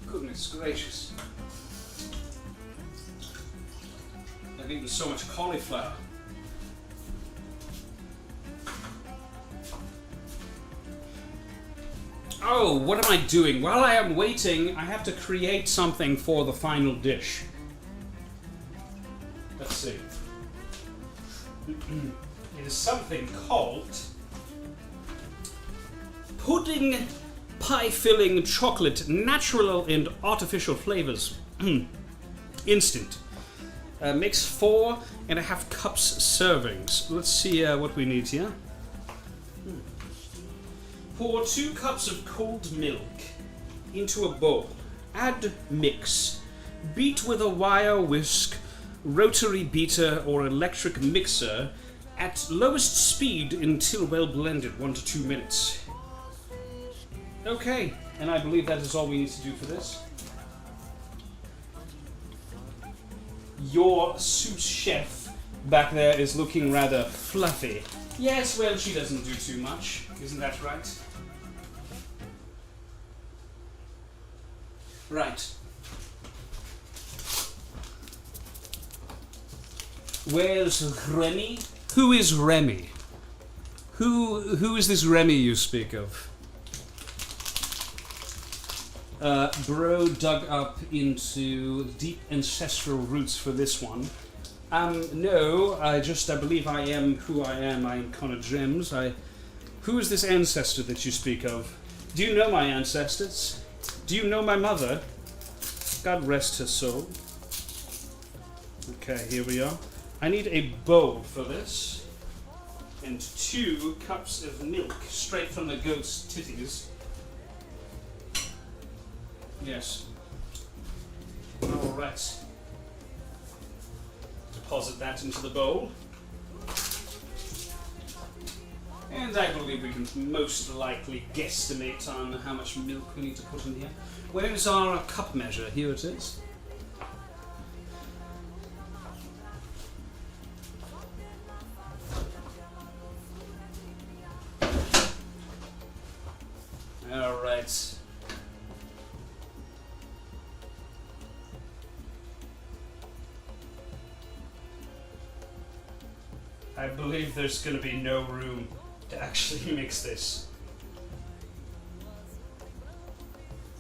Goodness gracious. I've eaten so much cauliflower. Oh, what am I doing? While I am waiting, I have to create something for the final dish. Let's see. It is something called pudding pie filling chocolate, natural and artificial flavors. Instant. Makes 4.5 cups servings. Let's see what we need here. Pour 2 cups of cold milk into a bowl. Add mix. Beat with a wire whisk, rotary beater, or electric mixer at lowest speed until well blended, 1 to 2 minutes. Okay, and I believe that is all we need to do for this. Your sous chef back there is looking rather fluffy. Yes, well, she doesn't do too much. Isn't that right? Right. Where's Remy? Who is Remy? Who is this Remy you speak of? Bro dug up into deep ancestral roots for this one. No, I believe I am who I am. I am Connor Gems. Who is this ancestor that you speak of? Do you know my ancestors? Do you know my mother? God rest her soul. Okay, here we are. I need a bowl for this. And 2 cups of milk straight from the goat's titties. Yes. Alright. Deposit that into the bowl. And I believe we can most likely guesstimate on how much milk we need to put in here. Where is our cup measure? Here it is. Alright. I believe there's going to be no room to actually mix this.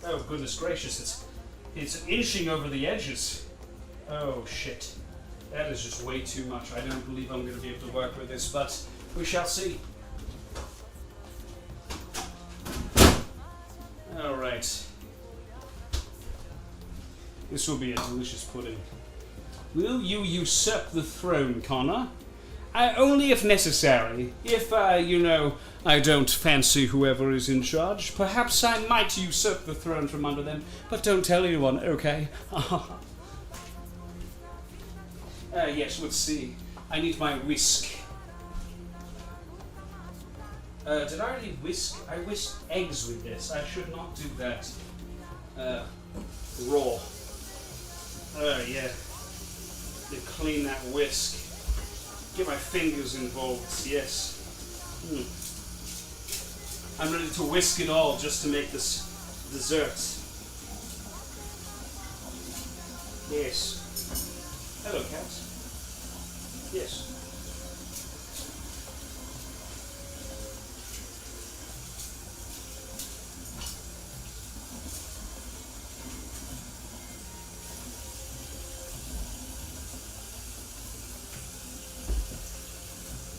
Oh goodness gracious, it's inching over the edges. Oh shit. That is just way too much. I don't believe I'm going to be able to work with this, but we shall see. Alright. This will be a delicious pudding. Will you usurp the throne, Connor? Only if necessary. If, I don't fancy whoever is in charge, perhaps I might usurp the throne from under them, but don't tell anyone, okay? Yes, let's see. I need my whisk. Did I already whisk? I whisked eggs with this. I should not do that. Raw. Yeah. To clean that whisk. Get my fingers involved, yes. I'm ready to whisk it all just to make this dessert. Yes. Hello, cat. Yes.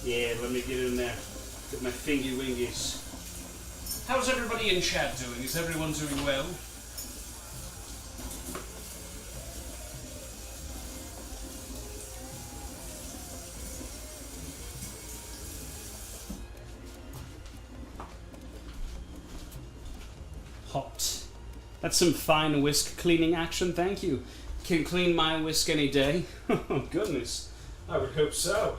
Yeah, let me get in there with my fingy wingies. How's everybody in chat doing? Is everyone doing well? Hot. That's some fine whisk cleaning action, thank you. Can clean my whisk any day. Oh goodness, I would hope so.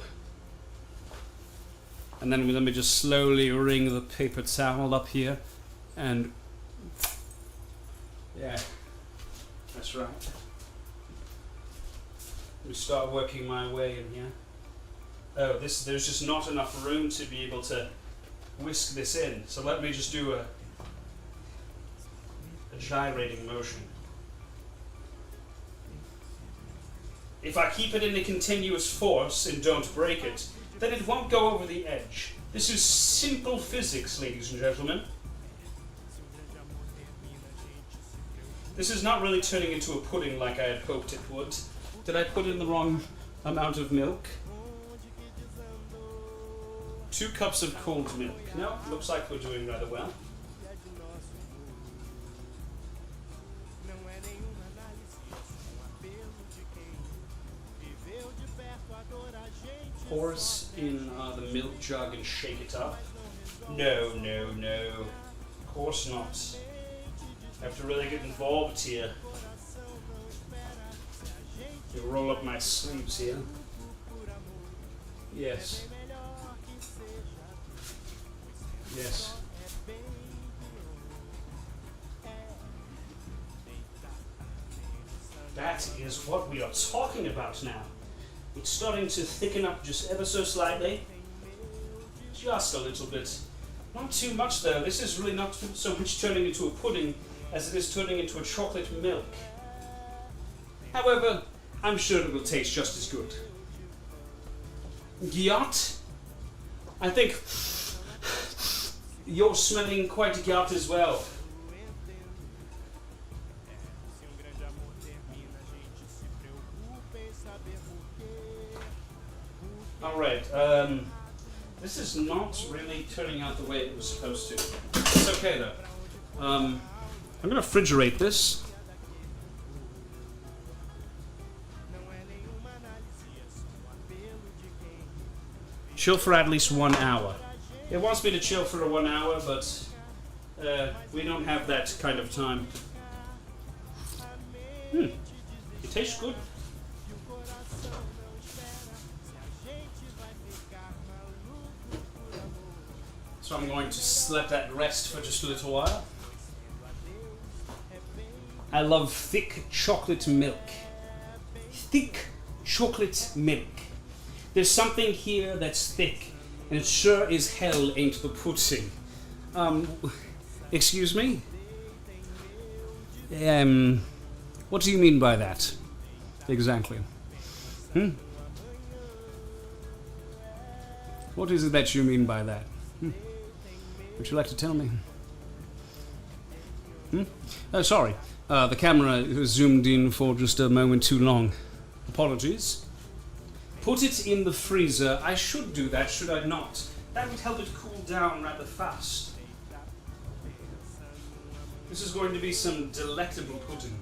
And then let me just slowly wring the paper towel up here, and yeah, that's right. Let me start working my way in here. Oh, there's just not enough room to be able to whisk this in, so let me just do a gyrating motion. If I keep it in a continuous force and don't break it, then it won't go over the edge. This is simple physics, ladies and gentlemen. This is not really turning into a pudding like I had hoped it would. Did I put in the wrong amount of milk? 2 cups of cold milk. No, looks like we're doing rather well. Pour it in the milk jug and shake it up. No. Of course not. I have to really get involved here. You roll up my sleeves here. Yes. Yes. That is what we are talking about now. It's starting to thicken up just ever so slightly. Just a little bit. Not too much though. This is really not so much turning into a pudding as it is turning into a chocolate milk. However, I'm sure it will taste just as good. Gyat? I think you're smelling quite gyat as well. Alright, this is not really turning out the way it was supposed to. It's okay though. I'm going to refrigerate this. Chill for at least 1 hour. It wants me to chill for 1 hour, but we don't have that kind of time. It tastes good. So I'm going to let that rest for just a little while. I love thick chocolate milk. Thick chocolate milk. There's something here that's thick, and it sure as hell ain't the pudding. Excuse me? What do you mean by that? Exactly. What is it that you mean by that? Would you like to tell me? Oh, sorry. The camera zoomed in for just a moment too long. Apologies. Put it in the freezer. I should do that, should I not? That would help it cool down rather fast. This is going to be some delectable pudding.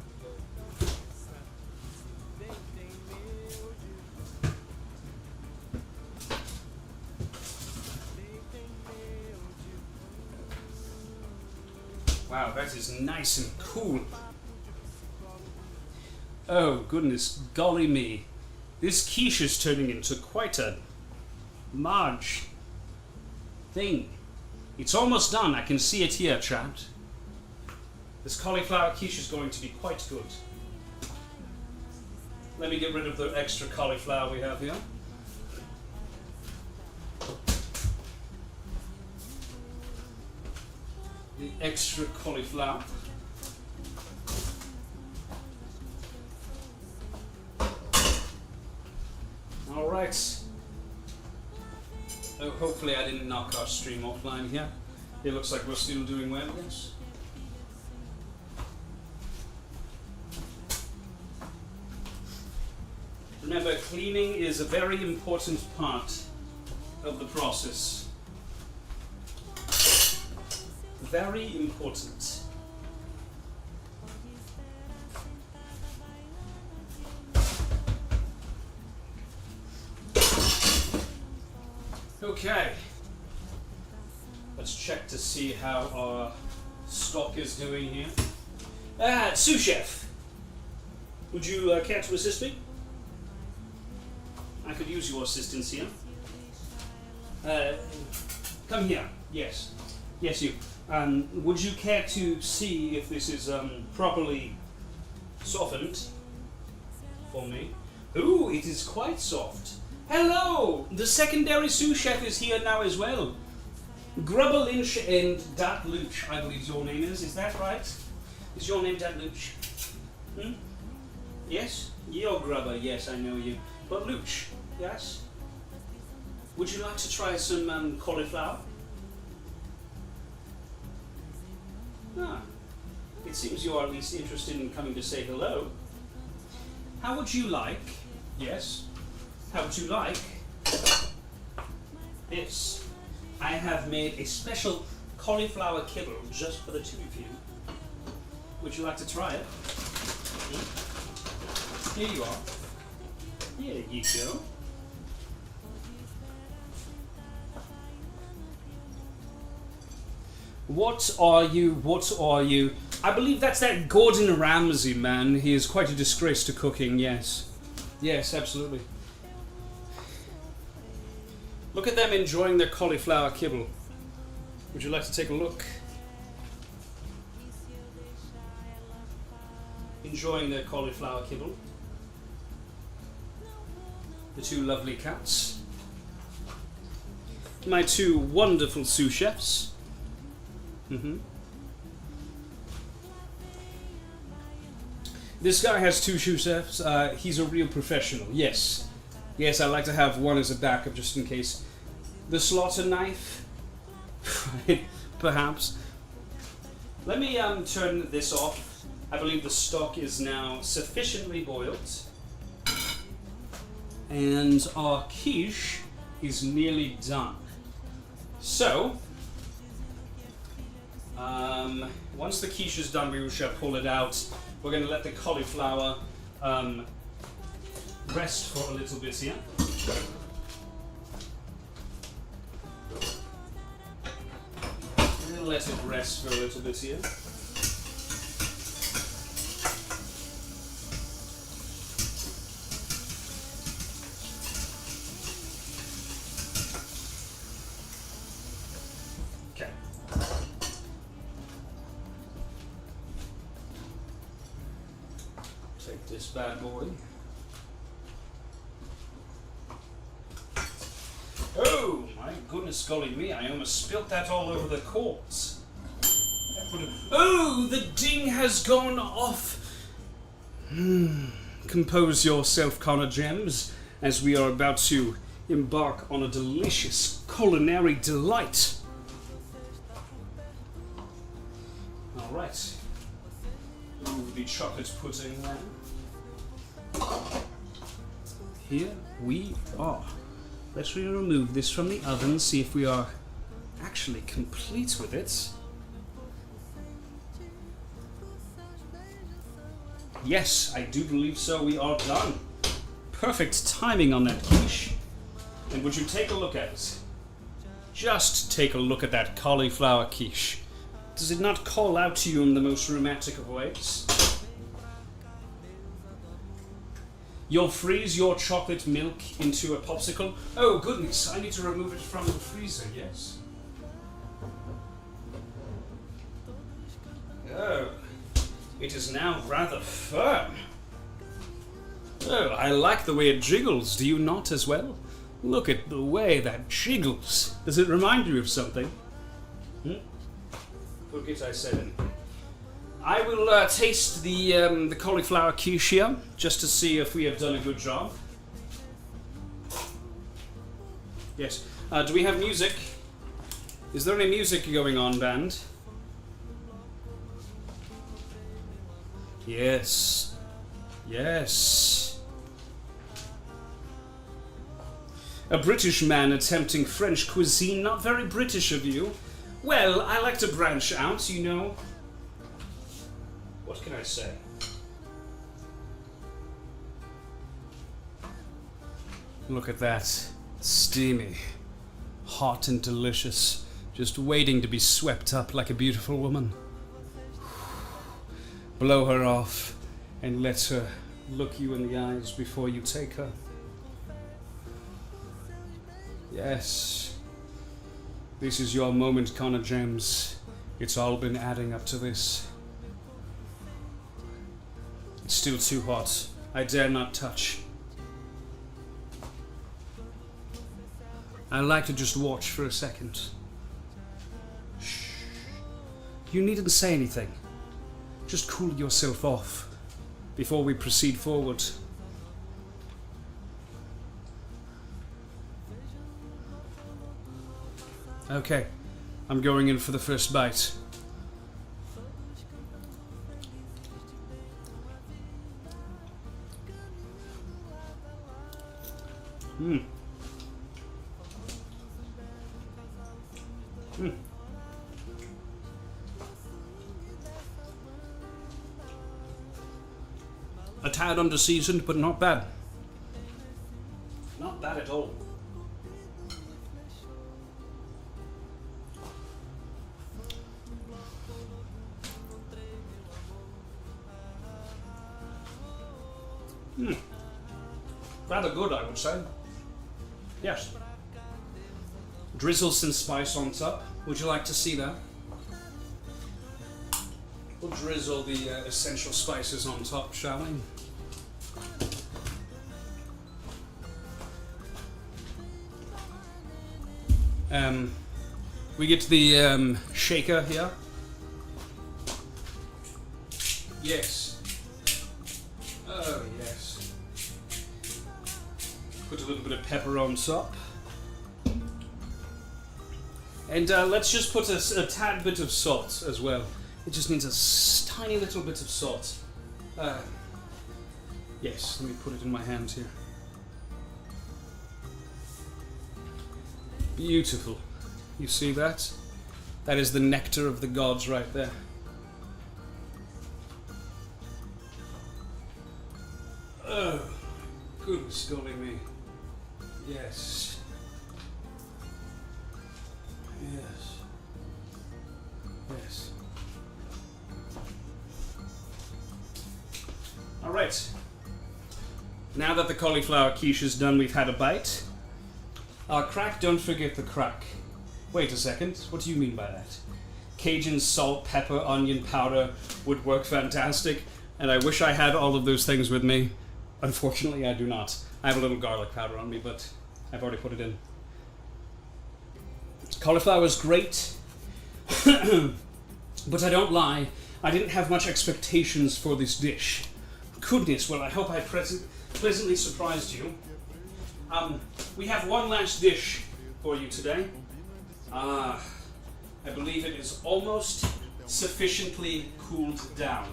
Wow, that is nice and cool. Oh, goodness, golly me. This quiche is turning into quite a large thing. It's almost done. I can see it here, chat. This cauliflower quiche is going to be quite good. Let me get rid of the extra cauliflower we have here. The extra cauliflower. All right. Oh, hopefully I didn't knock our stream offline here. It looks like we're still doing well, yes. Remember, cleaning is a very important part of the process. Very important. Okay. Let's check to see how our stock is doing here. Sous chef. Would you care to assist me? I could use your assistance here. Come here. Yes. Yes, you. Would you care to see if this is properly softened for me? Ooh, it is quite soft. Hello! The secondary sous chef is here now as well. Grubber Lynch and Dat Luch, I believe your name is. Is that right? Is your name Dat Luch? Yes? You're Grubber, yes, I know you. But Luch, yes? Would you like to try some cauliflower? Ah, it seems you are at least interested in coming to say hello. How would you like, yes, how would you like this? I have made a special cauliflower kibble just for the two of you. Would you like to try it? Here you are. Here you go. What are you? What are you? I believe that's that Gordon Ramsay man. He is quite a disgrace to cooking, yes. Yes, absolutely. Look at them enjoying their cauliflower kibble. Would you like to take a look? Enjoying their cauliflower kibble. The two lovely cats. My two wonderful sous chefs. This guy has two sous chefs. He's a real professional. Yes. Yes, I like to have one as a backup just in case. The slaughter knife. Perhaps. Let me turn this off. I believe the stock is now sufficiently boiled. And our quiche is nearly done. So, once the quiche is done, we shall pull it out. We're going to let the cauliflower rest for a little bit here. We'll let it rest for a little bit here. Okay. Take this bad boy. Oh, my goodness golly me, I almost spilt that all over the courts. Oh, the ding has gone off. Compose yourself, Connor Gems, as we are about to embark on a delicious culinary delight. Alright. Move the chocolate pudding there. Here we are. Let's remove this from the oven, see if we are actually complete with it. Yes, I do believe so. We are done. Perfect timing on that quiche. And would you take a look at it? Just take a look at that cauliflower quiche. Does it not call out to you in the most romantic of ways? You'll freeze your chocolate milk into a popsicle. Oh goodness, I need to remove it from the freezer, yes? Oh, it is now rather firm. Oh, I like the way it jiggles, do you not as well? Look at the way that jiggles. Does it remind you of something? Forget I said anything. I will taste the cauliflower quiche here, just to see if we have done a good job. Yes. Do we have music? Is there any music going on, band? Yes. Yes. A British man attempting French cuisine, not very British of you. Well, I like to branch out, you know. What can I say? Look at that. Steamy. Hot and delicious. Just waiting to be swept up like a beautiful woman. Blow her off and let her look you in the eyes before you take her. Yes. This is your moment, Connor James. It's all been adding up to this. It's still too hot. I dare not touch. I like to just watch for a second. Shh. You needn't say anything. Just cool yourself off before we proceed forward. Okay, I'm going in for the first bite. A tad under-seasoned, but not bad. Not bad at all. Rather good, I would say. Yes. Drizzle some spice on top. Would you like to see that? We'll drizzle the essential spices on top, shall we? We get the shaker here. Yes. Oh, yes. Put a little bit of pepper on top. And let's just put a tad bit of salt as well. It just needs a tiny little bit of salt. Yes, let me put it in my hand here. Beautiful. You see that? That is the nectar of the gods right there. Oh, goodness golly me. Yes. Yes. Yes. Alright. Now that the cauliflower quiche is done, we've had a bite. Our crack, don't forget the crack. Wait a second, what do you mean by that? Cajun salt, pepper, onion powder would work fantastic, and I wish I had all of those things with me. Unfortunately, I do not. I have a little garlic powder on me, but I've already put it in. Cauliflower is great, but I don't lie, I didn't have much expectations for this dish. Goodness, well, I hope I pleasantly surprised you. We have one last dish for you today. I believe it is almost sufficiently cooled down.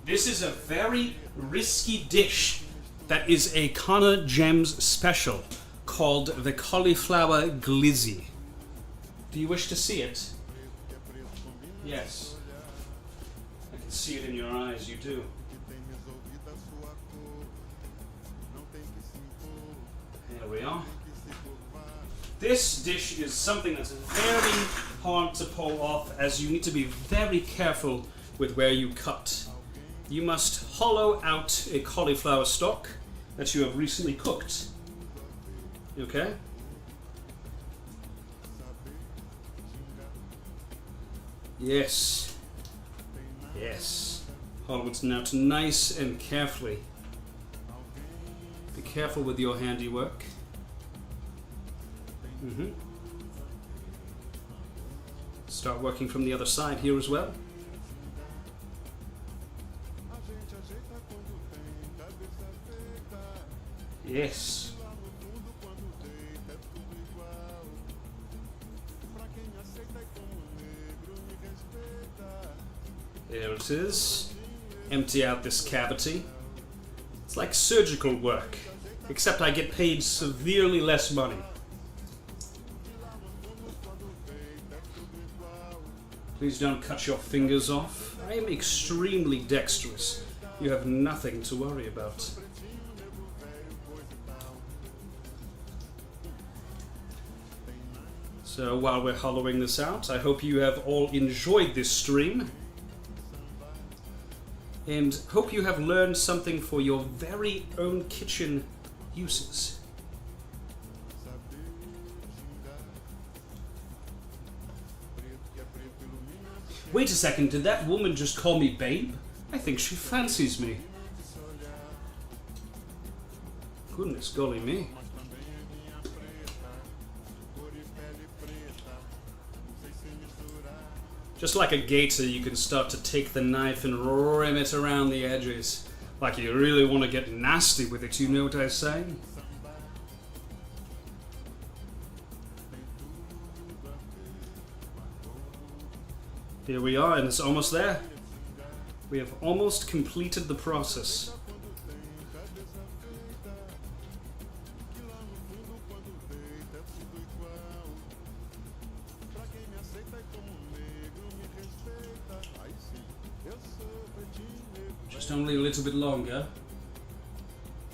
This is a very risky dish that is a Connor Gems special called the Cauliflower Glizzy. Do you wish to see it? Yes. I can see it in your eyes, you do. There we are. This dish is something that's very, hard to pull off, as you need to be very careful with where you cut. You must hollow out a cauliflower stalk that you have recently cooked. Okay? Yes. Yes. Hollow it out nice and carefully. Be careful with your handiwork. Start working from the other side here as well. Yes. There it is. Empty out this cavity. It's like surgical work, except I get paid severely less money. Please don't cut your fingers off. I am extremely dexterous. You have nothing to worry about. So while we're hollowing this out, I hope you have all enjoyed this stream. And hope you have learned something for your very own kitchen uses. Wait a second, did that woman just call me babe? I think she fancies me. Goodness golly me. Just like a gator, you can start to take the knife and rim it around the edges. Like you really want to get nasty with it, you know what I'm saying? Here we are, and it's almost there. We have almost completed the process. Just only a little bit longer.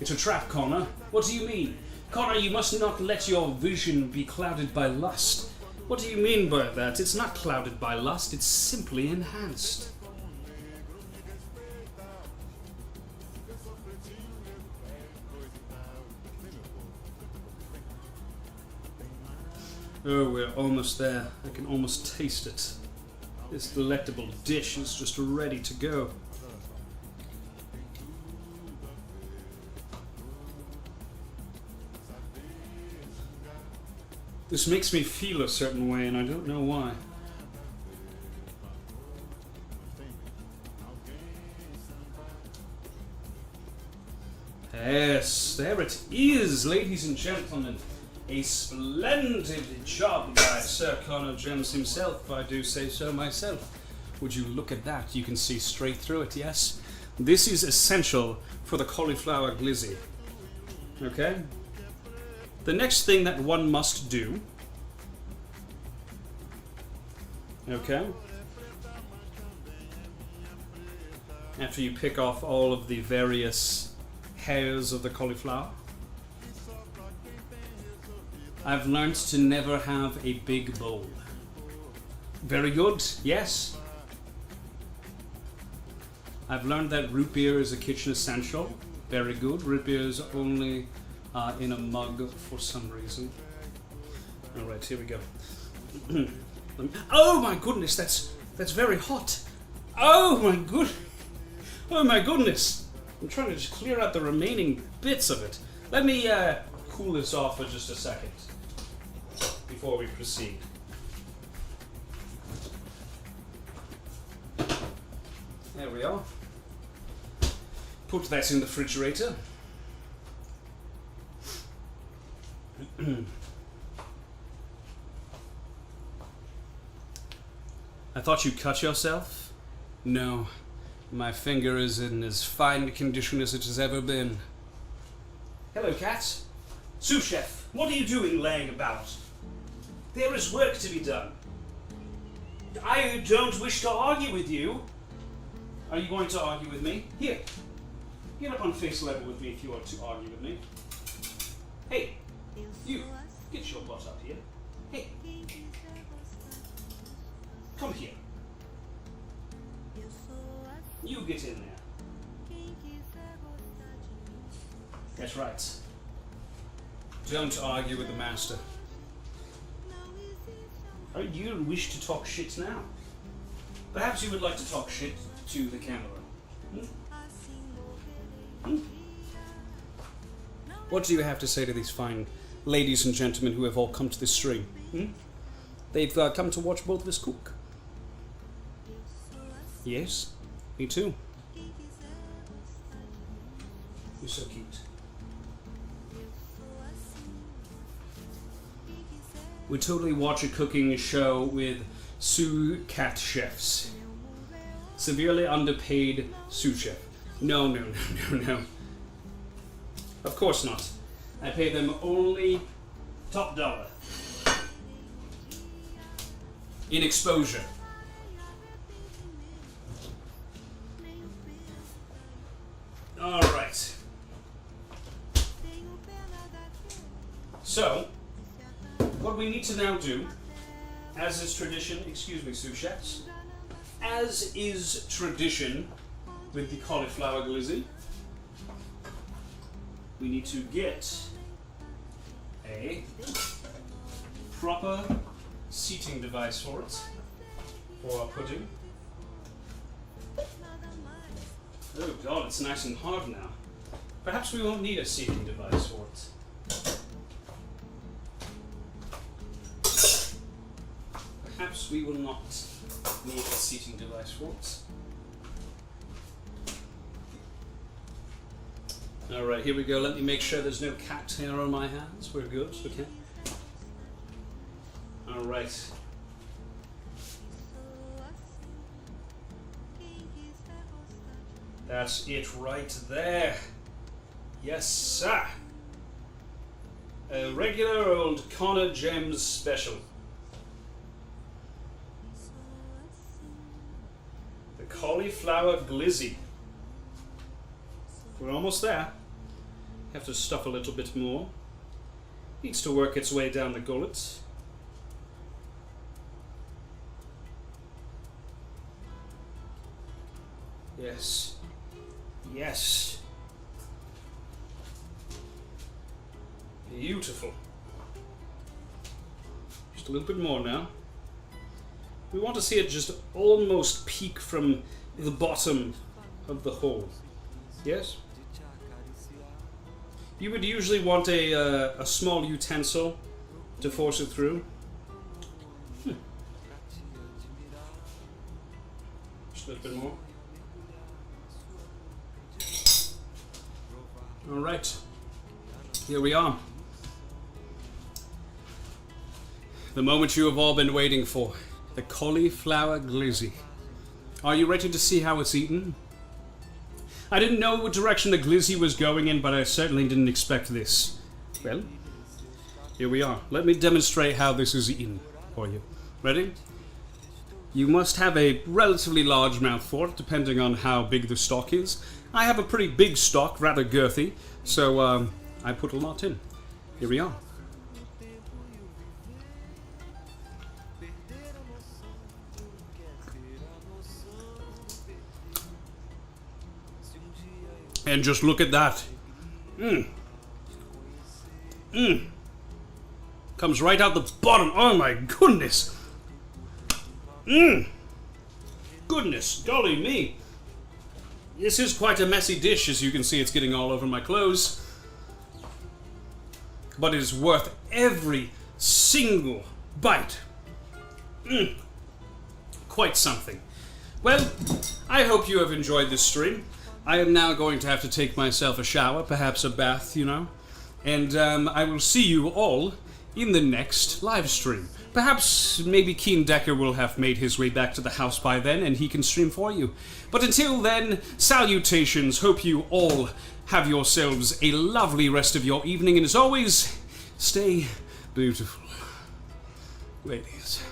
It's a trap, Connor. What do you mean? Connor, you must not let your vision be clouded by lust. What do you mean by that? It's not clouded by lust, it's simply enhanced. Oh, we're almost there. I can almost taste it. This delectable dish is just ready to go. This makes me feel a certain way, and I don't know why. Yes, there it is, ladies and gentlemen. A splendid job by Sir Connor Jones himself, if I do say so myself. Would you look at that? You can see straight through it, yes? This is essential for the cauliflower glizzy. Okay? The next thing that one must do, okay, after you pick off all of the various hairs of the cauliflower, I've learned to never have a big bowl. Very good, yes. I've learned that root beer is a kitchen essential. Very good. Root beer is only in a mug for some reason. Alright, here we go. Oh my goodness, that's very hot. Oh my goodness. I'm trying to just clear out the remaining bits of it. Let me cool this off for just a second before we proceed. There we are. Put that in the refrigerator. I thought you cut yourself? No. My finger is in as fine a condition as it has ever been. Hello, cat. Sous chef, what are you doing laying about? There is work to be done. I don't wish to argue with you. Are you going to argue with me? Here. Get up on face level with me if you want to argue with me. Hey, you. Get your butt up here. Hey. Don't argue with the master. Oh, you wish to talk shit now? Perhaps you would like to talk shit to the camera. What do you have to say to these fine ladies and gentlemen who have all come to this stream? They've come to watch both of us cook. Yes, me too. You're so cute. We totally watch a cooking show with sous cat chefs. Severely underpaid sous chef. No. Of course not. I pay them only top dollar. In exposure. Alright. So, what we need to now do, as is tradition, excuse me, sous chefs, as is tradition with the cauliflower glizzy, we need to get a proper seating device for it, for our pudding. Oh god, it's nice and hard now. Perhaps we won't need a seating device for it. Perhaps we will not need a seating device for it. Alright, here we go. Let me make sure there's no cat hair on my hands. We're good, okay? Alright. That's it right there. Yes, sir. A regular old Connor Gems special. The cauliflower glizzy. We're almost there. Have to stuff a little bit more. Needs to work its way down the gullet. Yes. Yes. Beautiful. Just a little bit more now. We want to see it just almost peek from the bottom of the hole. Yes? You would usually want a small utensil to force it through. Just a little bit more. Alright, here we are. The moment you have all been waiting for. The cauliflower glizzy. Are you ready to see how it's eaten? I didn't know what direction the glizzy was going in, but I certainly didn't expect this. Well, here we are. Let me demonstrate how this is eaten for you. Ready? You must have a relatively large mouth for it, depending on how big the stock is. I have a pretty big stock, rather girthy, so I put a lot in. Here we are. And just look at that. Comes right out the bottom. Oh my goodness. Goodness, golly me. This is quite a messy dish, as you can see. It's getting all over my clothes. But it is worth every single bite. Quite something. Well, I hope you have enjoyed this stream. I am now going to have to take myself a shower, perhaps a bath, you know. And I will see you all in the next live stream. Perhaps maybe Keen Decker will have made his way back to the house by then and he can stream for you. But until then, salutations. Hope you all have yourselves a lovely rest of your evening. And as always, stay beautiful. Ladies.